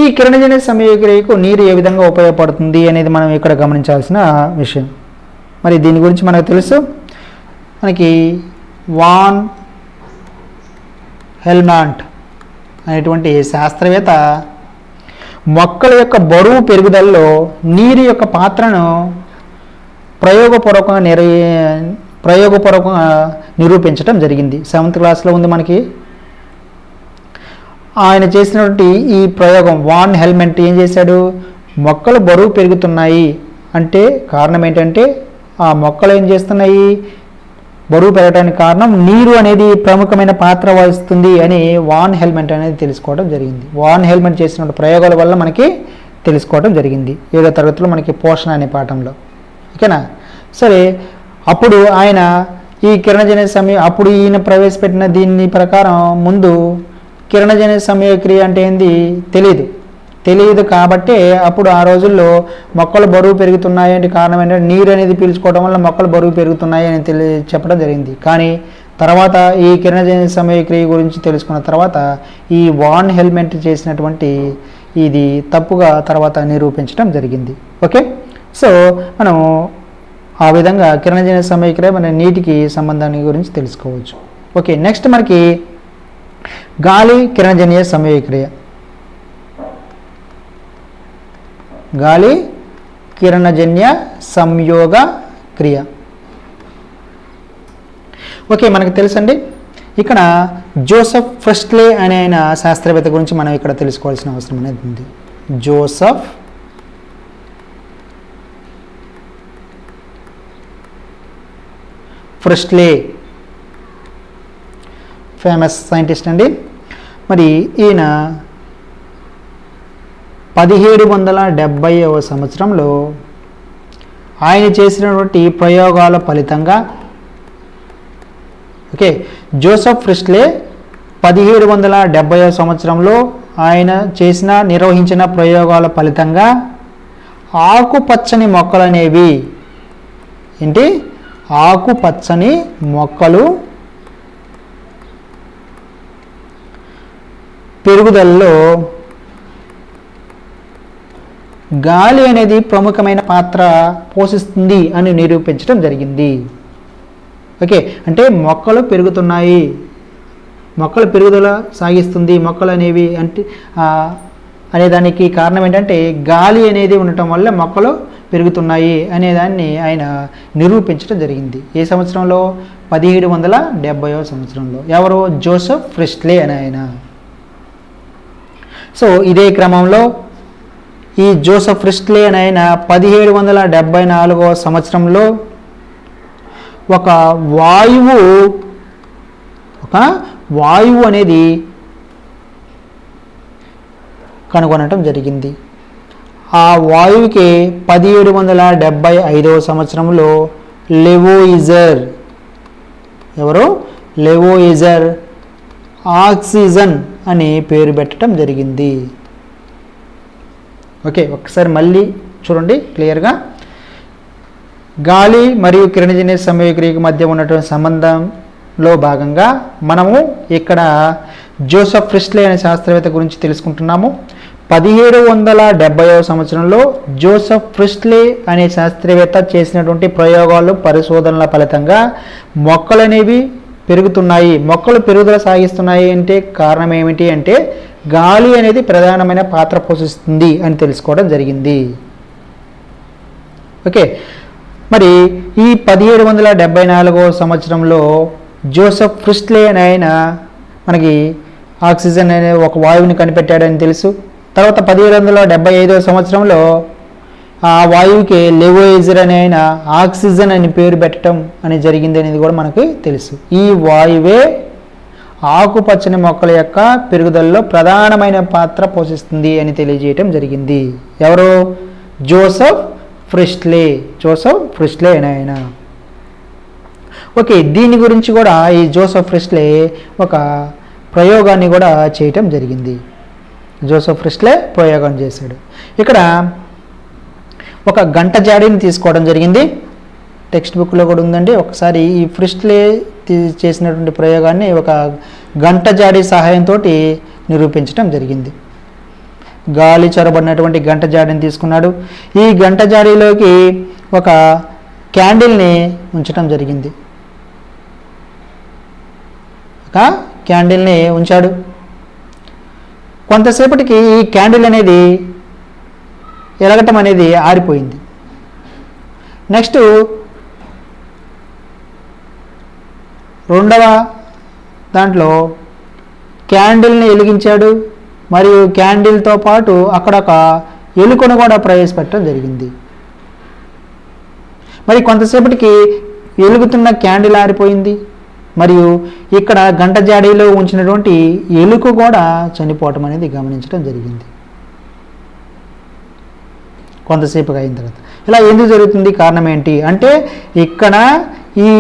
ఈ కిరణజన్య సంయోగ క్రియకు నీరు ఏ విధంగా ఉపయోగపడుతుంది అనేది మనం ఇక్కడ గమనించాల్సిన విషయం. మరి దీని గురించి మనకు తెలుసు. మనకి వాన్ హెల్మాంట్ అనేటువంటి శాస్త్రవేత్త మొక్కల యొక్క బరువు పెరుగుదలలో నీరు యొక్క పాత్రను ప్రయోగపూర్వకంగా నిరూపించడం జరిగింది. 7th క్లాస్లో ఉంది మనకి. ఆయన చేసినటువంటి ఈ ప్రయోగం, వాన్ హెల్మెంట్ ఏం చేశాడు? మొక్కలు బరువు పెరుగుతున్నాయి అంటే కారణం ఏంటంటే, ఆ మొక్కలు ఏం చేస్తున్నాయి? బరువు పెరగడానికి కారణం నీరు అనేది ప్రముఖమైన పాత్ర వహిస్తుంది అని వాన్ హెల్మెంట్ అనేది తెలుసుకోవడం జరిగింది. వాన్ హెల్మెంట్ చేసిన ప్రయోగాల వల్ల మనకి తెలుసుకోవడం జరిగింది 7వ తరగతిలో మనకి పోషణ అనే పాఠంలో. ఓకేనా? సరే, అప్పుడు ఆయన ఈ కిరణజన్య అప్పుడు ఈయన ప్రవేశపెట్టిన దీని ప్రకారం ముందు కిరణజన్య సంయోగ క్రియ అంటే ఏంది తెలియదు కాబట్టి అప్పుడు ఆ రోజుల్లో మొక్కలు బరువు పెరుగుతున్నాయి అంటే కారణం ఏంటంటే నీరు అనేది పీల్చుకోవడం వల్ల మొక్కలు బరువు పెరుగుతున్నాయి అని చెప్పడం జరిగింది. కానీ తర్వాత ఈ కిరణజన్య సంయోగ క్రియ గురించి తెలుసుకున్న తర్వాత ఈ వాన్ హెల్మెంట్ చేసినటువంటి ఇది తప్పుగా తర్వాత నిరూపించడం జరిగింది. ఓకే, సో మనం ఆ విధంగా కిరణజన్య సంయోగ క్రియ మన నీటికి సంబంధాన్ని గురించి తెలుసుకోవచ్చు. ఓకే, నెక్స్ట్ మనకి గాలి కిరణజన్య సంయోగ క్రియ. గాలి కిరణజన్య సంయోగ క్రియ. ఓకే, మనకు తెలుసండి. ఇక్కడ జోసెఫ్ ప్రెస్లీ అనే ఆయన శాస్త్రవేత్త గురించి మనం ఇక్కడ తెలుసుకోవాల్సిన అవసరం అనేది ఉంది. జోసెఫ్ ప్రెస్లీ ఫేమస్ సైంటిస్ట్ అండి. మరి ఈయన 1770వ సంవత్సరంలో ఆయన చేసినటువంటి ప్రయోగాల ఫలితంగా ఓకే జోసెఫ్ ప్రిస్ట్లే 1770వ సంవత్సరంలో ఆయన నిర్వహించిన ప్రయోగాల ఫలితంగా ఆకుపచ్చని మొక్కలు అనేవి ఏంటి ఆకుపచ్చని మొక్కలు పెరుగుదలలో గాలి అనేది ప్రముఖమైన పాత్ర పోషిస్తుంది అని నిరూపించడం జరిగింది. ఓకే అంటే మొక్కలు పెరుగుతున్నాయి, మొక్కలు పెరుగుదల సాగిస్తుంది, మొక్కలు అనేవి అంటే అనేదానికి కారణం ఏంటంటే గాలి అనేది ఉండటం వల్ల మొక్కలు పెరుగుతున్నాయి అనేదాన్ని ఆయన నిరూపించడం జరిగింది. ఏ సంవత్సరంలో? 1770వ సంవత్సరంలో. ఎవరు? జోసెఫ్ ప్రిస్ట్లే అని ఆయన. సో ఇదే క్రమంలో ఈ జోసెఫ్ ప్రిస్ట్లే అని ఆయన 1774వ సంవత్సరంలో ఒక వాయువు అనేది కనుగొనటం జరిగింది. ఆ వాయువుకి 1775వ సంవత్సరంలో లెవోయిజర్ లెవోయిజర్ ఆక్సిజన్ అని పేరు పెట్టడం జరిగింది. ఓకే ఒకసారి మళ్ళీ చూడండి క్లియర్గా. గాలి మరియు కిరణజన్య సంయోగక్రియకు మధ్య ఉన్నటువంటి సంబంధంలో భాగంగా మనము ఇక్కడ జోసెఫ్ ప్రిస్ట్లే అనే శాస్త్రవేత్త గురించి తెలుసుకుంటున్నాము. 1770వ సంవత్సరంలో జోసెఫ్ ప్రిస్ట్లే అనే శాస్త్రవేత్త చేసినటువంటి ప్రయోగాలు పరిశోధనల ఫలితంగా మొక్కలు అనేవి పెరుగుతున్నాయి, మొక్కలు పెరుగుదల సాగిస్తున్నాయి అంటే కారణం ఏమిటి అంటే గాలి అనేది ప్రధానమైన పాత్ర పోషిస్తుంది అని తెలుసుకోవడం జరిగింది. ఓకే మరి ఈ 1774వ సంవత్సరంలో జోసెఫ్ ప్రిస్ట్లే అని ఆయన మనకి ఆక్సిజన్ అనే ఒక వాయువుని కనిపెట్టాడని తెలుసు. తర్వాత 1775వ సంవత్సరంలో ఆ వాయువుకి లెవోయిజర్ అనే ఆయన ఆక్సిజన్ అని పేరు పెట్టడం అని జరిగింది అనేది కూడా మనకి తెలుసు. ఈ వాయువే ఆకుపచ్చని మొక్కల యొక్క పెరుగుదలలో ప్రధానమైన పాత్ర పోషిస్తుంది అని తెలియజేయటం జరిగింది. ఎవరు? జోసెఫ్ ప్రిస్ట్లే అని ఆయన. ఓకే దీని గురించి కూడా ఈ జోసెఫ్ ప్రిస్ట్లే ఒక ప్రయోగాన్ని కూడా చేయటం జరిగింది. జోసెఫ్ ప్రిస్ట్లే ప్రయోగం చేశాడు. ఇక్కడ ఒక గంట జాడీని తీసుకోవడం జరిగింది. టెక్స్ట్ బుక్లో కూడా ఉందండి. ఒకసారి ఈ ప్రిస్ట్లే చేసినటువంటి ప్రయోగాన్ని ఒక గంట జాడీ సహాయంతో నిరూపించడం జరిగింది. గాలి చొరబడినటువంటి గంట జాడీని తీసుకున్నాడు. ఈ గంట జాడీలోకి ఒక క్యాండిల్ని ఉంచడం జరిగింది. ఒక క్యాండిల్ని ఉంచాడు. కొంతసేపటికి ఈ క్యాండిల్ అనేది ఎలగటం అనేది ఆరిపోయింది. నెక్స్ట్ రెండవ దాంట్లో క్యాండిల్ని వెలిగించాడు. మరియు క్యాండిల్తో పాటు అక్కడ ఒక ఎలుకను కూడా ప్రవేశపెట్టడం జరిగింది. మరి కొంతసేపటికి వెలుగుతున్న క్యాండిల్ ఆరిపోయింది. మరియు ఇక్కడ గంట జాడీలో ఉంచినటువంటి ఎలుక కూడా చనిపోవటం అనేది గమనించడం జరిగింది కొంతసేపుగా అయిన తర్వాత. ఇలా ఎందుకు జరుగుతుంది? కారణం ఏంటి అంటే ఇక్కడ ఈ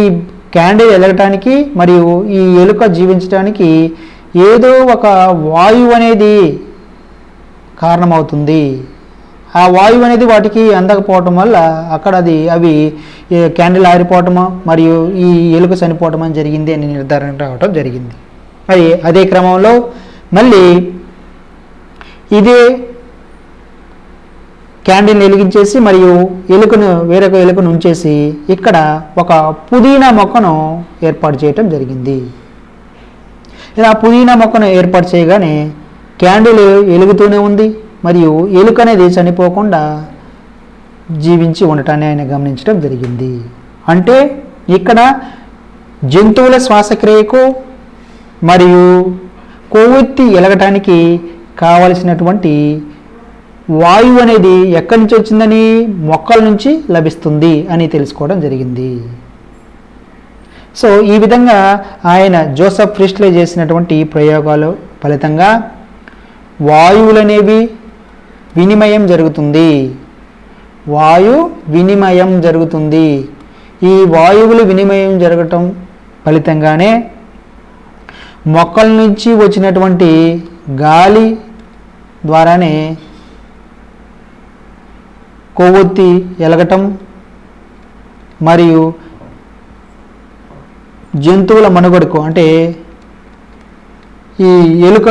క్యాండిల్ వెలగటానికి మరియు ఈ ఎలుక జీవించడానికి ఏదో ఒక వాయువు అనేది కారణమవుతుంది. ఆ వాయువు అనేది వాటికి అందకపోవటం వల్ల అక్కడ అవి క్యాండిల్ ఆరిపోవటము మరియు ఈ ఎలుక చనిపోవటం అని జరిగింది అని నిర్ధారణ రావటం జరిగింది. మరి అదే క్రమంలో మళ్ళీ ఇదే క్యాండిల్ని వెలిగించేసి మరియు వేరొక ఎలుకను ఉంచేసి ఇక్కడ ఒక పుదీనా మొక్కను ఏర్పాటు చేయటం జరిగింది. ఇలా పుదీనా మొక్కను ఏర్పాటు చేయగానే క్యాండిల్ వెలుగుతూనే ఉంది మరియు ఎలుక అనేది చనిపోకుండా జీవించి ఉండటాన్ని ఆయన గమనించడం జరిగింది. అంటే ఇక్కడ జంతువుల శ్వాసక్రియకు మరియు కొవ్వొత్తి ఎలగటానికి కావలసినటువంటి వాయువు అనేది ఎక్కడి నుంచి వచ్చిందని మొక్కల నుంచి లభిస్తుంది అని తెలుసుకోవడం జరిగింది. సో ఈ విధంగా ఆయన జోసెఫ్ ప్రిస్ట్లే చేసినటువంటి ప్రయోగాలు ఫలితంగా వాయువులనేవి వినిమయం జరుగుతుంది. వాయు వినిమయం జరుగుతుంది. ఈ వాయువులు వినిమయం జరగటం ఫలితంగానే మొక్కల నుంచి వచ్చినటువంటి గాలి ద్వారానే కొవ్వొత్తి ఎలగటం మరియు జంతువుల మనుగడకు అంటే ఈ ఎలుక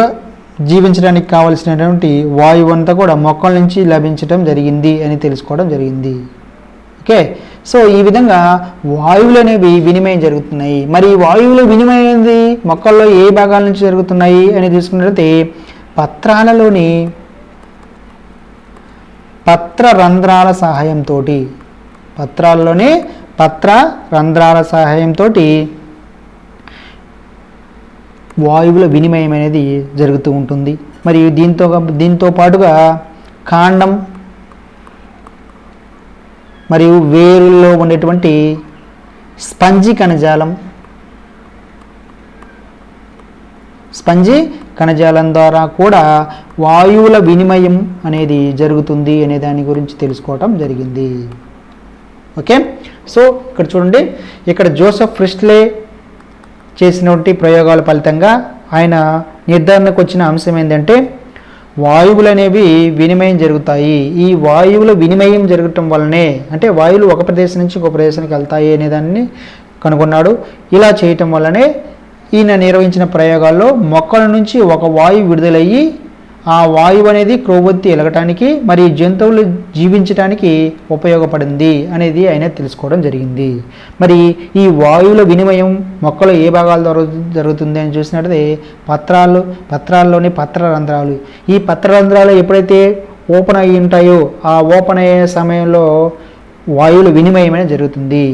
జీవించడానికి కావలసినటువంటి వాయువు అంతా కూడా మొక్కల నుంచి లభించడం జరిగింది అని తెలుసుకోవడం జరిగింది. ఓకే, సో ఈ విధంగా వాయువులు అనేవి వినిమయం జరుగుతున్నాయి. మరి వాయువులు వినిమయం అనేది మొక్కల్లో ఏ భాగాల నుంచి జరుగుతున్నాయి అని తీసుకున్నట్లయితే పత్రాలలోని పత్ర రంధ్రాల సహాయంతో పత్రాల్లోనే పత్ర రంధ్రాల సహాయంతో వాయువుల వినిమయం అనేది జరుగుతూ ఉంటుంది. మరియు దీంతో పాటుగా కాండం మరియు వేరుల్లో ఉండేటువంటి స్పంజి కణజాలం ద్వారా కూడా వాయువుల వినిమయం అనేది జరుగుతుంది అనే దాని గురించి తెలుసుకోవటం జరిగింది. ఓకే, సో ఇక్కడ చూడండి, ఇక్కడ జోసెఫ్ ప్రిస్ట్లే చేసినటువంటి ప్రయోగాల ఫలితంగా ఆయన నిర్ధారణకు వచ్చిన అంశం ఏంటంటే వాయువులు అనేవి వినిమయం జరుగుతాయి. ఈ వాయువుల వినిమయం జరగటం వల్లనే అంటే వాయువులు ఒక ప్రదేశం నుంచి ఇంకో ప్రదేశానికి వెళ్తాయి అనేదాన్ని కనుగొన్నాడు. ఇలా చేయటం వల్లనే ఈయన నిర్వహించిన ప్రయోగాల్లో మొక్కల నుంచి ఒక వాయువు విడుదలయ్యి ఆ వాయువు అనేది క్రొవ్వొత్తి ఎలగటానికి మరి జంతువులు జీవించడానికి ఉపయోగపడింది అనేది ఆయన తెలుసుకోవడం జరిగింది. మరి ఈ వాయువుల వినిమయం మొక్కలు ఏ భాగాల ద్వారా జరుగుతుంది అని చూసినట్లయితే పత్రాల్లోని పత్రరంధ్రాలు. ఈ పత్రరంధ్రాలు ఎప్పుడైతే ఓపెన్ అయి ఉంటాయో ఆ ఓపెన్ అయ్యే సమయంలో వాయువుల వినిమయం అనేది జరుగుతుంది.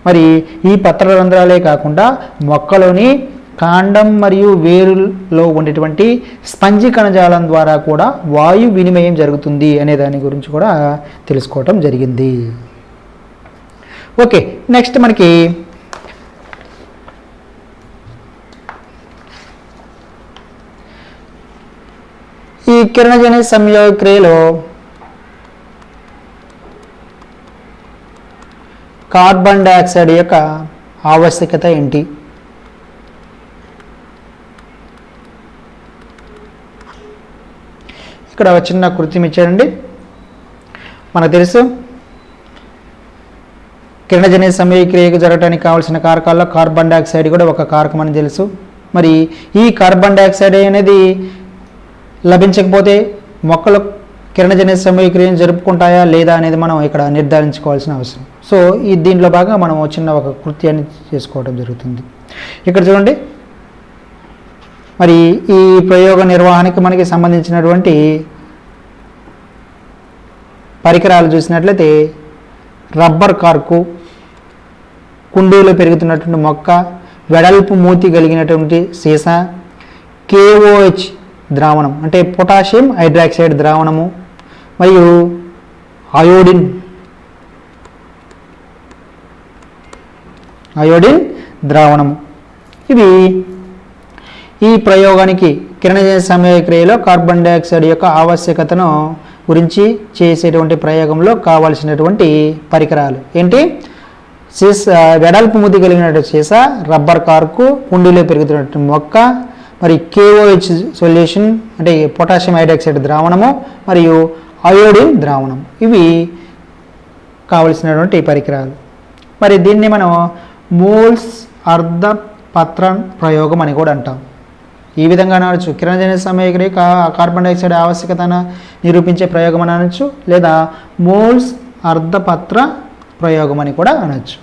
మరి ఈ పత్రరంధ్రాలే కాకుండా మొక్కలోని కాండం మరియు వేరులో ఉండేటువంటి స్పంజి కణజాలం ద్వారా కూడా వాయు వినిమయం జరుగుతుంది అనే దాని గురించి కూడా తెలుసుకోవటం జరిగింది. ఓకే, నెక్స్ట్ మనకి ఈ కిరణజన్య సంయోగ క్రియలో కార్బన్ డయాక్సైడ్ యొక్క ఆవశ్యకత ఏంటి? ఇక్కడ చిన్న కృత్యం ఇచ్చారండి. మనకు తెలుసు కిరణజన్య సంయోగక్రియకు జరగడానికి కావాల్సిన కారకాల్లో కార్బన్ డయాక్సైడ్ కూడా ఒక కారకం అని తెలుసు. మరి ఈ కార్బన్ డయాక్సైడ్ అనేది లభించకపోతే మొక్కలు కిరణజన్య సంయోగక్రియను జరుపుకుంటాయా లేదా అనేది మనం ఇక్కడ నిర్ధారించుకోవాల్సిన అవసరం. సో దీంట్లో భాగంగా మనం చిన్న ఒక కృత్యాన్ని చేసుకోవడం జరుగుతుంది. ఇక్కడ చూడండి, మరి ఈ ప్రయోగ నిర్వహణకి మనకి సంబంధించినటువంటి పరికరాలు చూసినట్లయితే రబ్బర్ కార్కు, కుండీలో పెరుగుతున్నటువంటి మొక్క, వెడల్పు మూతి కలిగినటువంటి సీసా, KOH ద్రావణం అంటే పొటాషియం హైడ్రాక్సైడ్ ద్రావణము మరియు అయోడిన్ ద్రావణము. ఇవి ఈ ప్రయోగానికి కిరణజన్య సంయోగక్రియలో కార్బన్ డయాక్సైడ్ యొక్క ఆవశ్యకతను గురించి చేసేటువంటి ప్రయోగంలో కావాల్సినటువంటి పరికరాలు ఏంటి? వెడల్పు మూతి కలిగినటువంటి సీసా, రబ్బర్ కార్కు, కుండీలో పెరుగుతున్నటువంటి మొక్క, మరి KOH సొల్యూషన్ అంటే పొటాషియం హైడ్రాక్సైడ్ ద్రావణము మరియు అయోడిన్ ద్రావణం. ఇవి కావలసినటువంటి పరికరాలు. మరి దీన్ని మనం మోల్స్ అర్ధపత్ర ప్రయోగం అని కూడా అంటాం. ఈ విధంగా అనవచ్చు, కిరణజన్య సంయోగక్రియ కార్బన్ డైఆక్సైడ్ ఆవశ్యకతను నిరూపించే ప్రయోగం అని అనొచ్చు, లేదా మోల్స్ అర్ధపత్ర ప్రయోగం అని కూడా అనొచ్చు.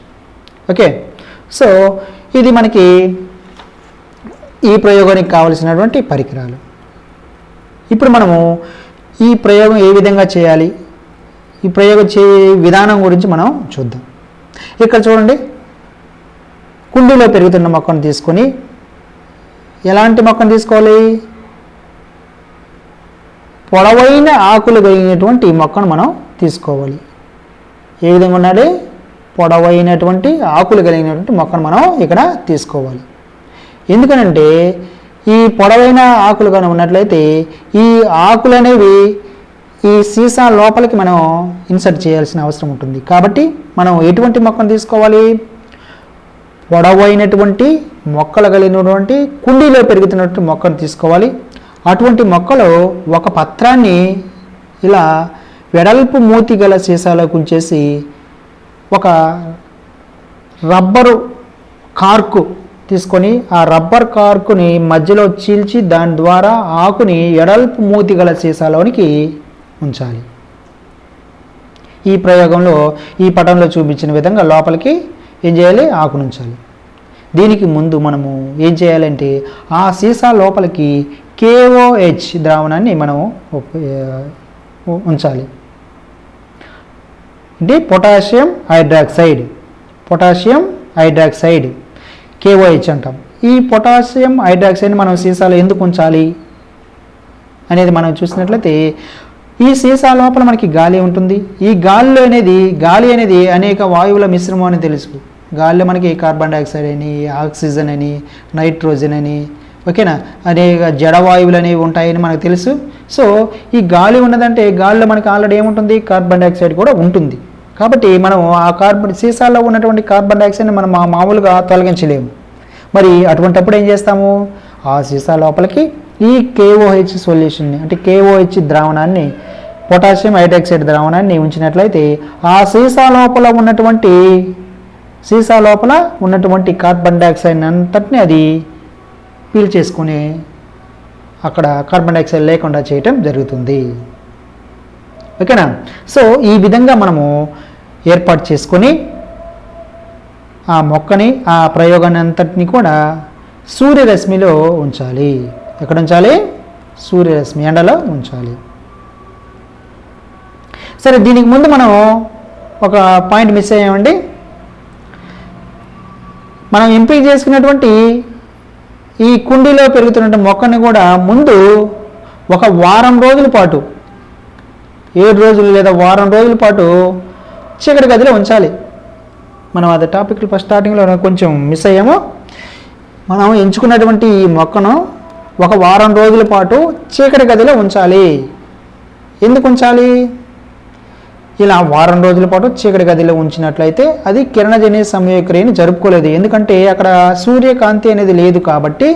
ఓకే, సో ఇది మనకి ఈ ప్రయోగానికి కావలసినటువంటి పరికరాలు. ఇప్పుడు మనము ఈ ప్రయోగం ఏ విధంగా చేయాలి, ఈ ప్రయోగం విధానం గురించి మనం చూద్దాం. ఇక్కడ చూడండి, కుండీలో పెరుగుతున్న మొక్కను తీసుకొని ఎలాంటి మొక్కను తీసుకోవాలి? పొడవైన ఆకులు కలిగినటువంటి మొక్కను మనం తీసుకోవాలి. ఏ విధంగా ఉండాలి? పొడవైనటువంటి ఆకులు కలిగినటువంటి మొక్కను మనం ఇక్కడ తీసుకోవాలి. ఎందుకనంటే ఈ పొడవైన ఆకులు కానీ ఉన్నట్లయితే ఈ ఆకులు అనేవి ఈ సీసా లోపలికి మనం ఇన్సర్ట్ చేయాల్సిన అవసరం ఉంటుంది. కాబట్టి మనం ఎటువంటి మొక్కను తీసుకోవాలి? పొడవైనటువంటి మొక్కలు కలిగినటువంటి కుండీలో పెరుగుతున్నటువంటి మొక్కను తీసుకోవాలి. అటువంటి మొక్కలో ఒక పత్రాన్ని ఇలా వెడల్పు మూతి గల సీసాలోకి ఉంచేసి ఒక రబ్బరు కార్కు తీసుకొని ఆ రబ్బర్ కార్కుని మధ్యలో చీల్చి దాని ద్వారా ఆకుని వెడల్పు మూతి గల సీసాలోనికి ఉంచాలి. ఈ ప్రయోగంలో ఈ పటంలో చూపించిన విధంగా లోపలికి ఏం చేయాలి? ఆకును ఉంచాలి. దీనికి ముందు మనము ఏం చేయాలంటే ఆ సీసా లోపలికి KOH ద్రావణాన్ని మనం ఉంచాలి. అంటే పొటాషియం హైడ్రాక్సైడ్ KOH అంటాం. ఈ పొటాషియం హైడ్రాక్సైడ్ మనం సీసాలో ఎందుకు ఉంచాలి అనేది మనం చూసినట్లయితే ఈ సీసా లోపల మనకి గాలి ఉంటుంది. ఈ గాలి అనేది అనేక వాయువుల మిశ్రమం అని తెలుసు. గాలిలో మనకి కార్బన్ డైఆక్సైడ్ అని, ఆక్సిజన్ అని, నైట్రోజన్ అని, ఓకేనా, అనేక జడవాయువులు అనేవి ఉంటాయని మనకు తెలుసు. సో ఈ గాలి ఉన్నదంటే గాలిలో మనకి ఆల్రెడీ ఏముంటుంది? కార్బన్ డైఆక్సైడ్ కూడా ఉంటుంది. కాబట్టి మనం ఆ సీసాలో ఉన్నటువంటి కార్బన్ డైఆక్సైడ్ని మనం మామూలుగా తొలగించలేము. మరి అటువంటిప్పుడు ఏం చేస్తాము? ఆ సీసా లోపలికి ఈ KOH సొల్యూషన్ని అంటే KOH ద్రావణాన్ని, పొటాషియం హైడ్రాక్సైడ్ ద్రావణాన్ని ఉంచినట్లయితే ఆ సీసా లోపల ఉన్నటువంటి కార్బన్ డైఆక్సైడ్ అంతటిని అది పీల్చేసుకుని అక్కడ కార్బన్ డైఆక్సైడ్ లేకుండా చేయటం జరుగుతుంది. ఓకేనా? సో ఈ విధంగా మనము ఏర్పాటు చేసుకొని ఆ మొక్కని, ఆ ప్రయోగాన్ని అంతటిని కూడా సూర్యరశ్మిలో ఉంచాలి. ఎక్కడ ఉంచాలి? సూర్యరశ్మి, ఎండలో ఉంచాలి. సరే, దీనికి ముందు మనం ఒక పాయింట్ మిస్ అయ్యామండి. మనం ఎంపిక చేసుకున్నటువంటి ఈ కుండీలో పెరుగుతున్న మొక్కని కూడా ముందు ఒక వారం రోజుల పాటు, 7 రోజులు లేదా వారం రోజుల పాటు చీకటి గదిలో ఉంచాలి. మనం అది టాపిక్ ఫస్ట్ స్టార్టింగ్లో కొంచెం మిస్ అయ్యాము. మనం ఎంచుకున్నటువంటి ఈ మొక్కను ఒక వారం రోజుల పాటు చీకటి గదిలో ఉంచాలి. ఎందుకు ఉంచాలి? ఇలా వారం రోజుల పాటు చీకటి గదిలో ఉంచినట్లయితే అది కిరణజన్య సంయోగక్రియని జరుపుకోలేదు. ఎందుకంటే అక్కడ సూర్యకాంతి అనేది లేదు కాబట్టి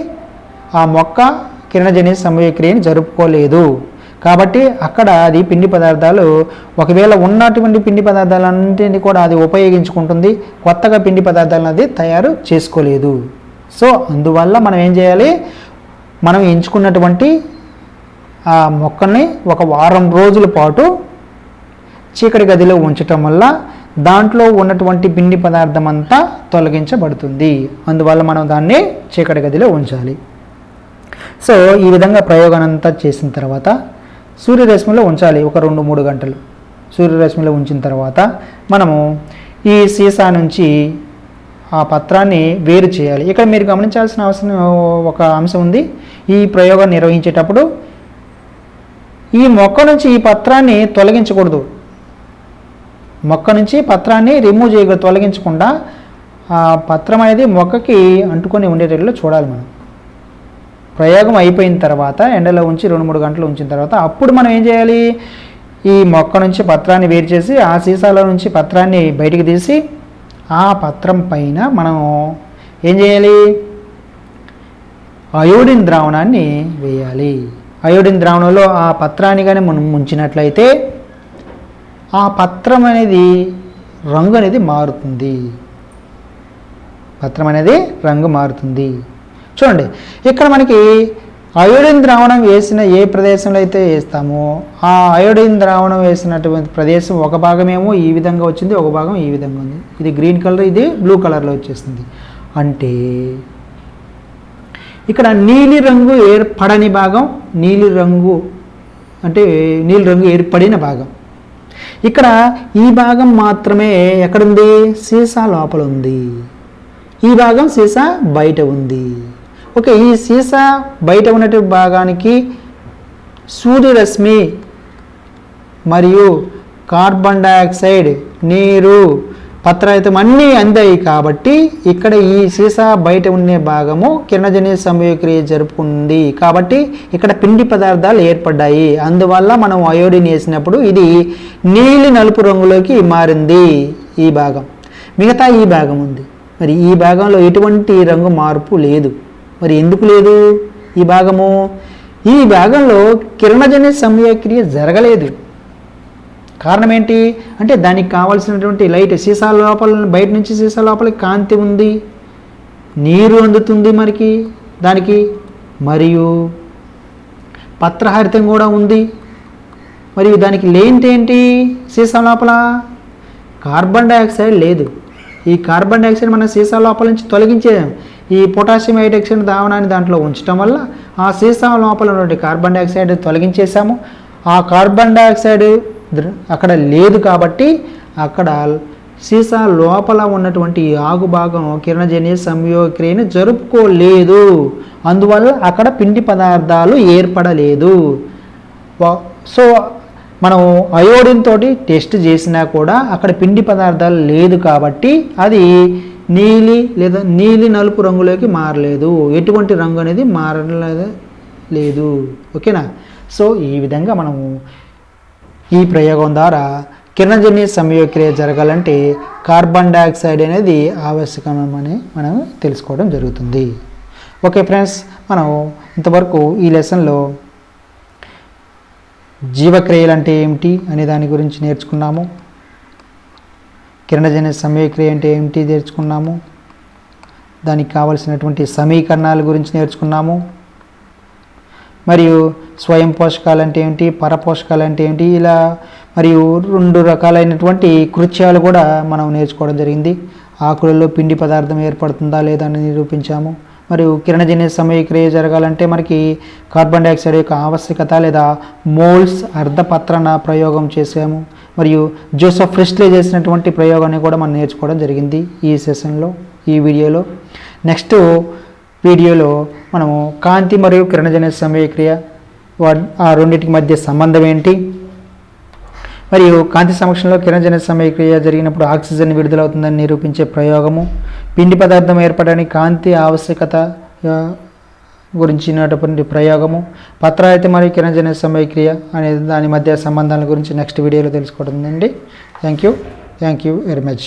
ఆ మొక్క కిరణజన్య సంయోగక్రియని జరుపుకోలేదు. కాబట్టి అక్కడ అది పిండి పదార్థాలు, ఒకవేళ ఉన్నటువంటి పిండి పదార్థాలన్నింటినీ కూడా అది ఉపయోగించుకుంటుంది, కొత్తగా పిండి పదార్థాలను అది తయారు చేసుకోలేదు. సో అందువల్ల మనం ఏం చేయాలి? మనం ఎంచుకున్నటువంటి ఆ మొక్కల్ని ఒక వారం రోజుల పాటు చీకటి గదిలో ఉంచటం వల్ల దాంట్లో ఉన్నటువంటి పిండి పదార్థం అంతా తొలగించబడుతుంది. అందువల్ల మనం దాన్ని చీకటి గదిలో ఉంచాలి. సో ఈ విధంగా ప్రయోగాన్ని అంతా చేసిన తర్వాత సూర్యరశ్మిలో ఉంచాలి. ఒక 2-3 గంటలు సూర్యరశ్మిలో ఉంచిన తర్వాత మనము ఈ సీసా నుంచి ఆ పత్రాన్ని వేరు చేయాలి. ఇక్కడ మీరు గమనించాల్సిన అవసరం ఒక అంశం ఉంది. ఈ ప్రయోగం నిర్వహించేటప్పుడు ఈ మొక్క నుంచి ఈ పత్రాన్ని తొలగించకూడదు. మొక్క నుంచి పత్రాన్ని రిమూవ్ చేయకూడదు, తొలగించకుండా ఆ పత్రం అనేది మొక్కకి అంటుకొని ఉండేటట్లు చూడాలి. మనం ప్రయోగం అయిపోయిన తర్వాత ఎండలో ఉంచి 2-3 గంటలు ఉంచిన తర్వాత అప్పుడు మనం ఏం చేయాలి? ఈ మొక్క నుంచి పత్రాన్ని వేరు చేసి ఆ సీసాలో నుంచి పత్రాన్ని బయటికి తీసి ఆ పత్రం పైన మనం ఏం చేయాలి? అయోడిన్ ద్రావణాన్ని వేయాలి. అయోడిన్ ద్రావణంలో ఆ పత్రాన్ని కానీ మనం ముంచినట్లయితే ఆ పత్రం అనేది రంగు అనేది మారుతుంది. రంగు మారుతుంది. చూడండి, ఇక్కడ మనకి అయోడిన్ ద్రావణం వేసిన ఏ ప్రదేశంలో అయితే వేస్తామో ఆ అయోడిన్ ద్రావణం వేసినటువంటి ప్రదేశం ఒక భాగమేమో ఈ విధంగా వచ్చింది, ఒక భాగం ఈ విధంగా ఉంది. ఇది గ్రీన్ కలర్, ఇది బ్లూ కలర్లో వచ్చేస్తుంది. అంటే ఇక్కడ నీలిరంగు ఏర్పడని భాగం, నీలిరంగు ఏర్పడిన భాగం. ఇక్కడ ఈ భాగం మాత్రమే ఎక్కడుంది? సీసా లోపల ఉంది. ఈ భాగం సీసా బయట ఉంది. ఓకే, ఈ సీసా బయట ఉన్నటువంటి భాగానికి సూర్యరశ్మి మరియు కార్బన్ డైఆక్సైడ్, నీరు, పత్రరహితం అన్నీ అందాయి కాబట్టి ఇక్కడ ఈ సీసా బయట ఉండే భాగము కిరణజన్య సంయోగక్రియ జరుపుకుంది కాబట్టి ఇక్కడ పిండి పదార్థాలు ఏర్పడ్డాయి. అందువల్ల మనం అయోడిన్ వేసినప్పుడు ఇది నీలి నలుపు రంగులోకి మారింది ఈ భాగం. మిగతా ఈ భాగం ఉంది, మరి ఈ భాగంలో ఎటువంటి రంగు మార్పు లేదు. మరి ఎందుకు లేదు ఈ భాగము? ఈ భాగంలో కిరణజన్య సంయోగక్రియ జరగలేదు. కారణం ఏంటి అంటే దానికి కావాల్సినటువంటి లైట్ సీసా లోపల, బయట నుంచి సీసా లోపలికి కాంతి ఉంది, నీరు అందుతుంది మనకి దానికి, మరియు పత్రహరితం కూడా ఉంది. మరియు దానికి లేనిది ఏంటి? సీసా లోపల కార్బన్ డైఆక్సైడ్ లేదు. ఈ కార్బన్ డైఆక్సైడ్ మన సీసా లోపల నుంచి తొలగించేదాం. ఈ పొటాషియం హైడ్రాక్సైడ్ ద్రావణాన్ని దాంట్లో ఉంచడం వల్ల ఆ సీసా లోపల ఉన్నటువంటి కార్బన్ డైఆక్సైడ్ తొలగించేసాము. ఆ కార్బన్ డైఆక్సైడ్ అక్కడ లేదు కాబట్టి అక్కడ సీసా లోపల ఉన్నటువంటి ఆగు భాగం కిరణజన్య సంయోగక్రియను జరుపుకోలేదు. అందువల్ల అక్కడ పిండి పదార్థాలు ఏర్పడలేదు. సో మనం అయోడిన్ తోటి టెస్ట్ చేసినా కూడా అక్కడ పిండి పదార్థాలు లేదు కాబట్టి అది నీలి లేదా నీలి నలుపు రంగులోకి మారలేదు. ఎటువంటి రంగు అనేది మారలేదు. ఓకేనా? సో ఈ విధంగా మనము ఈ ప్రయోగం ద్వారా కిరణజన్య సంయోగక్రియ జరగాలంటే కార్బన్ డైఆక్సైడ్ అనేది ఆవశ్యకమని మనం తెలుసుకోవడం జరుగుతుంది. ఓకే ఫ్రెండ్స్, మనం ఇంతవరకు ఈ లెసన్లో జీవక్రియలు అంటే ఏమిటి అనే దాని గురించి నేర్చుకున్నాము. కిరణజన్య సంయోగక్రియ అంటే ఏమిటి నేర్చుకున్నాము. దానికి కావలసినటువంటి సమీకరణాల గురించి నేర్చుకున్నాము. మరియు స్వయం పోషకాలు అంటే ఏమిటి, పరపోషకాలు అంటే ఏమిటి, ఇలా మరియు 2 రకాలైనటువంటి కృత్యాలు కూడా మనం నేర్చుకోవడం జరిగింది. ఆకులలో పిండి పదార్థం ఏర్పడుతుందా లేదా అని నిరూపించాము. మరియు కిరణజన్య సంయోగక్రియ జరగాలంటే మనకి కార్బన్ డైఆక్సైడ్ యొక్క ఆవశ్యకత లేదా మోల్స్ అర్ధపత్రన ప్రయోగం చేసాము. మరియు జోసెఫ్ ప్రిస్ట్లీ చేసినటువంటి ప్రయోగాన్ని కూడా మనం నేర్చుకోవడం జరిగింది ఈ సెషన్లో, ఈ వీడియోలో. నెక్స్ట్ వీడియోలో మనము కాంతి మరియు కిరణజన్య సంయోగక్రియ ఆ రెండింటికి మధ్య సంబంధం ఏంటి, మరియు కాంతి సమక్షంలో కిరణజన్య సంయోగక్రియ జరిగినప్పుడు ఆక్సిజన్ విడుదలవుతుందని నిరూపించే ప్రయోగము, పిండి పదార్థం ఏర్పడడానికి కాంతి ఆవశ్యకత గురించినటువంటి ప్రయోగము, పత్రరహితం మరియు కిరణజన్య సంయోగక్రియ అనే దాని మధ్య సంబంధాల గురించి నెక్స్ట్ వీడియోలో తెలుసుకోవడం అండి. Thank you very much.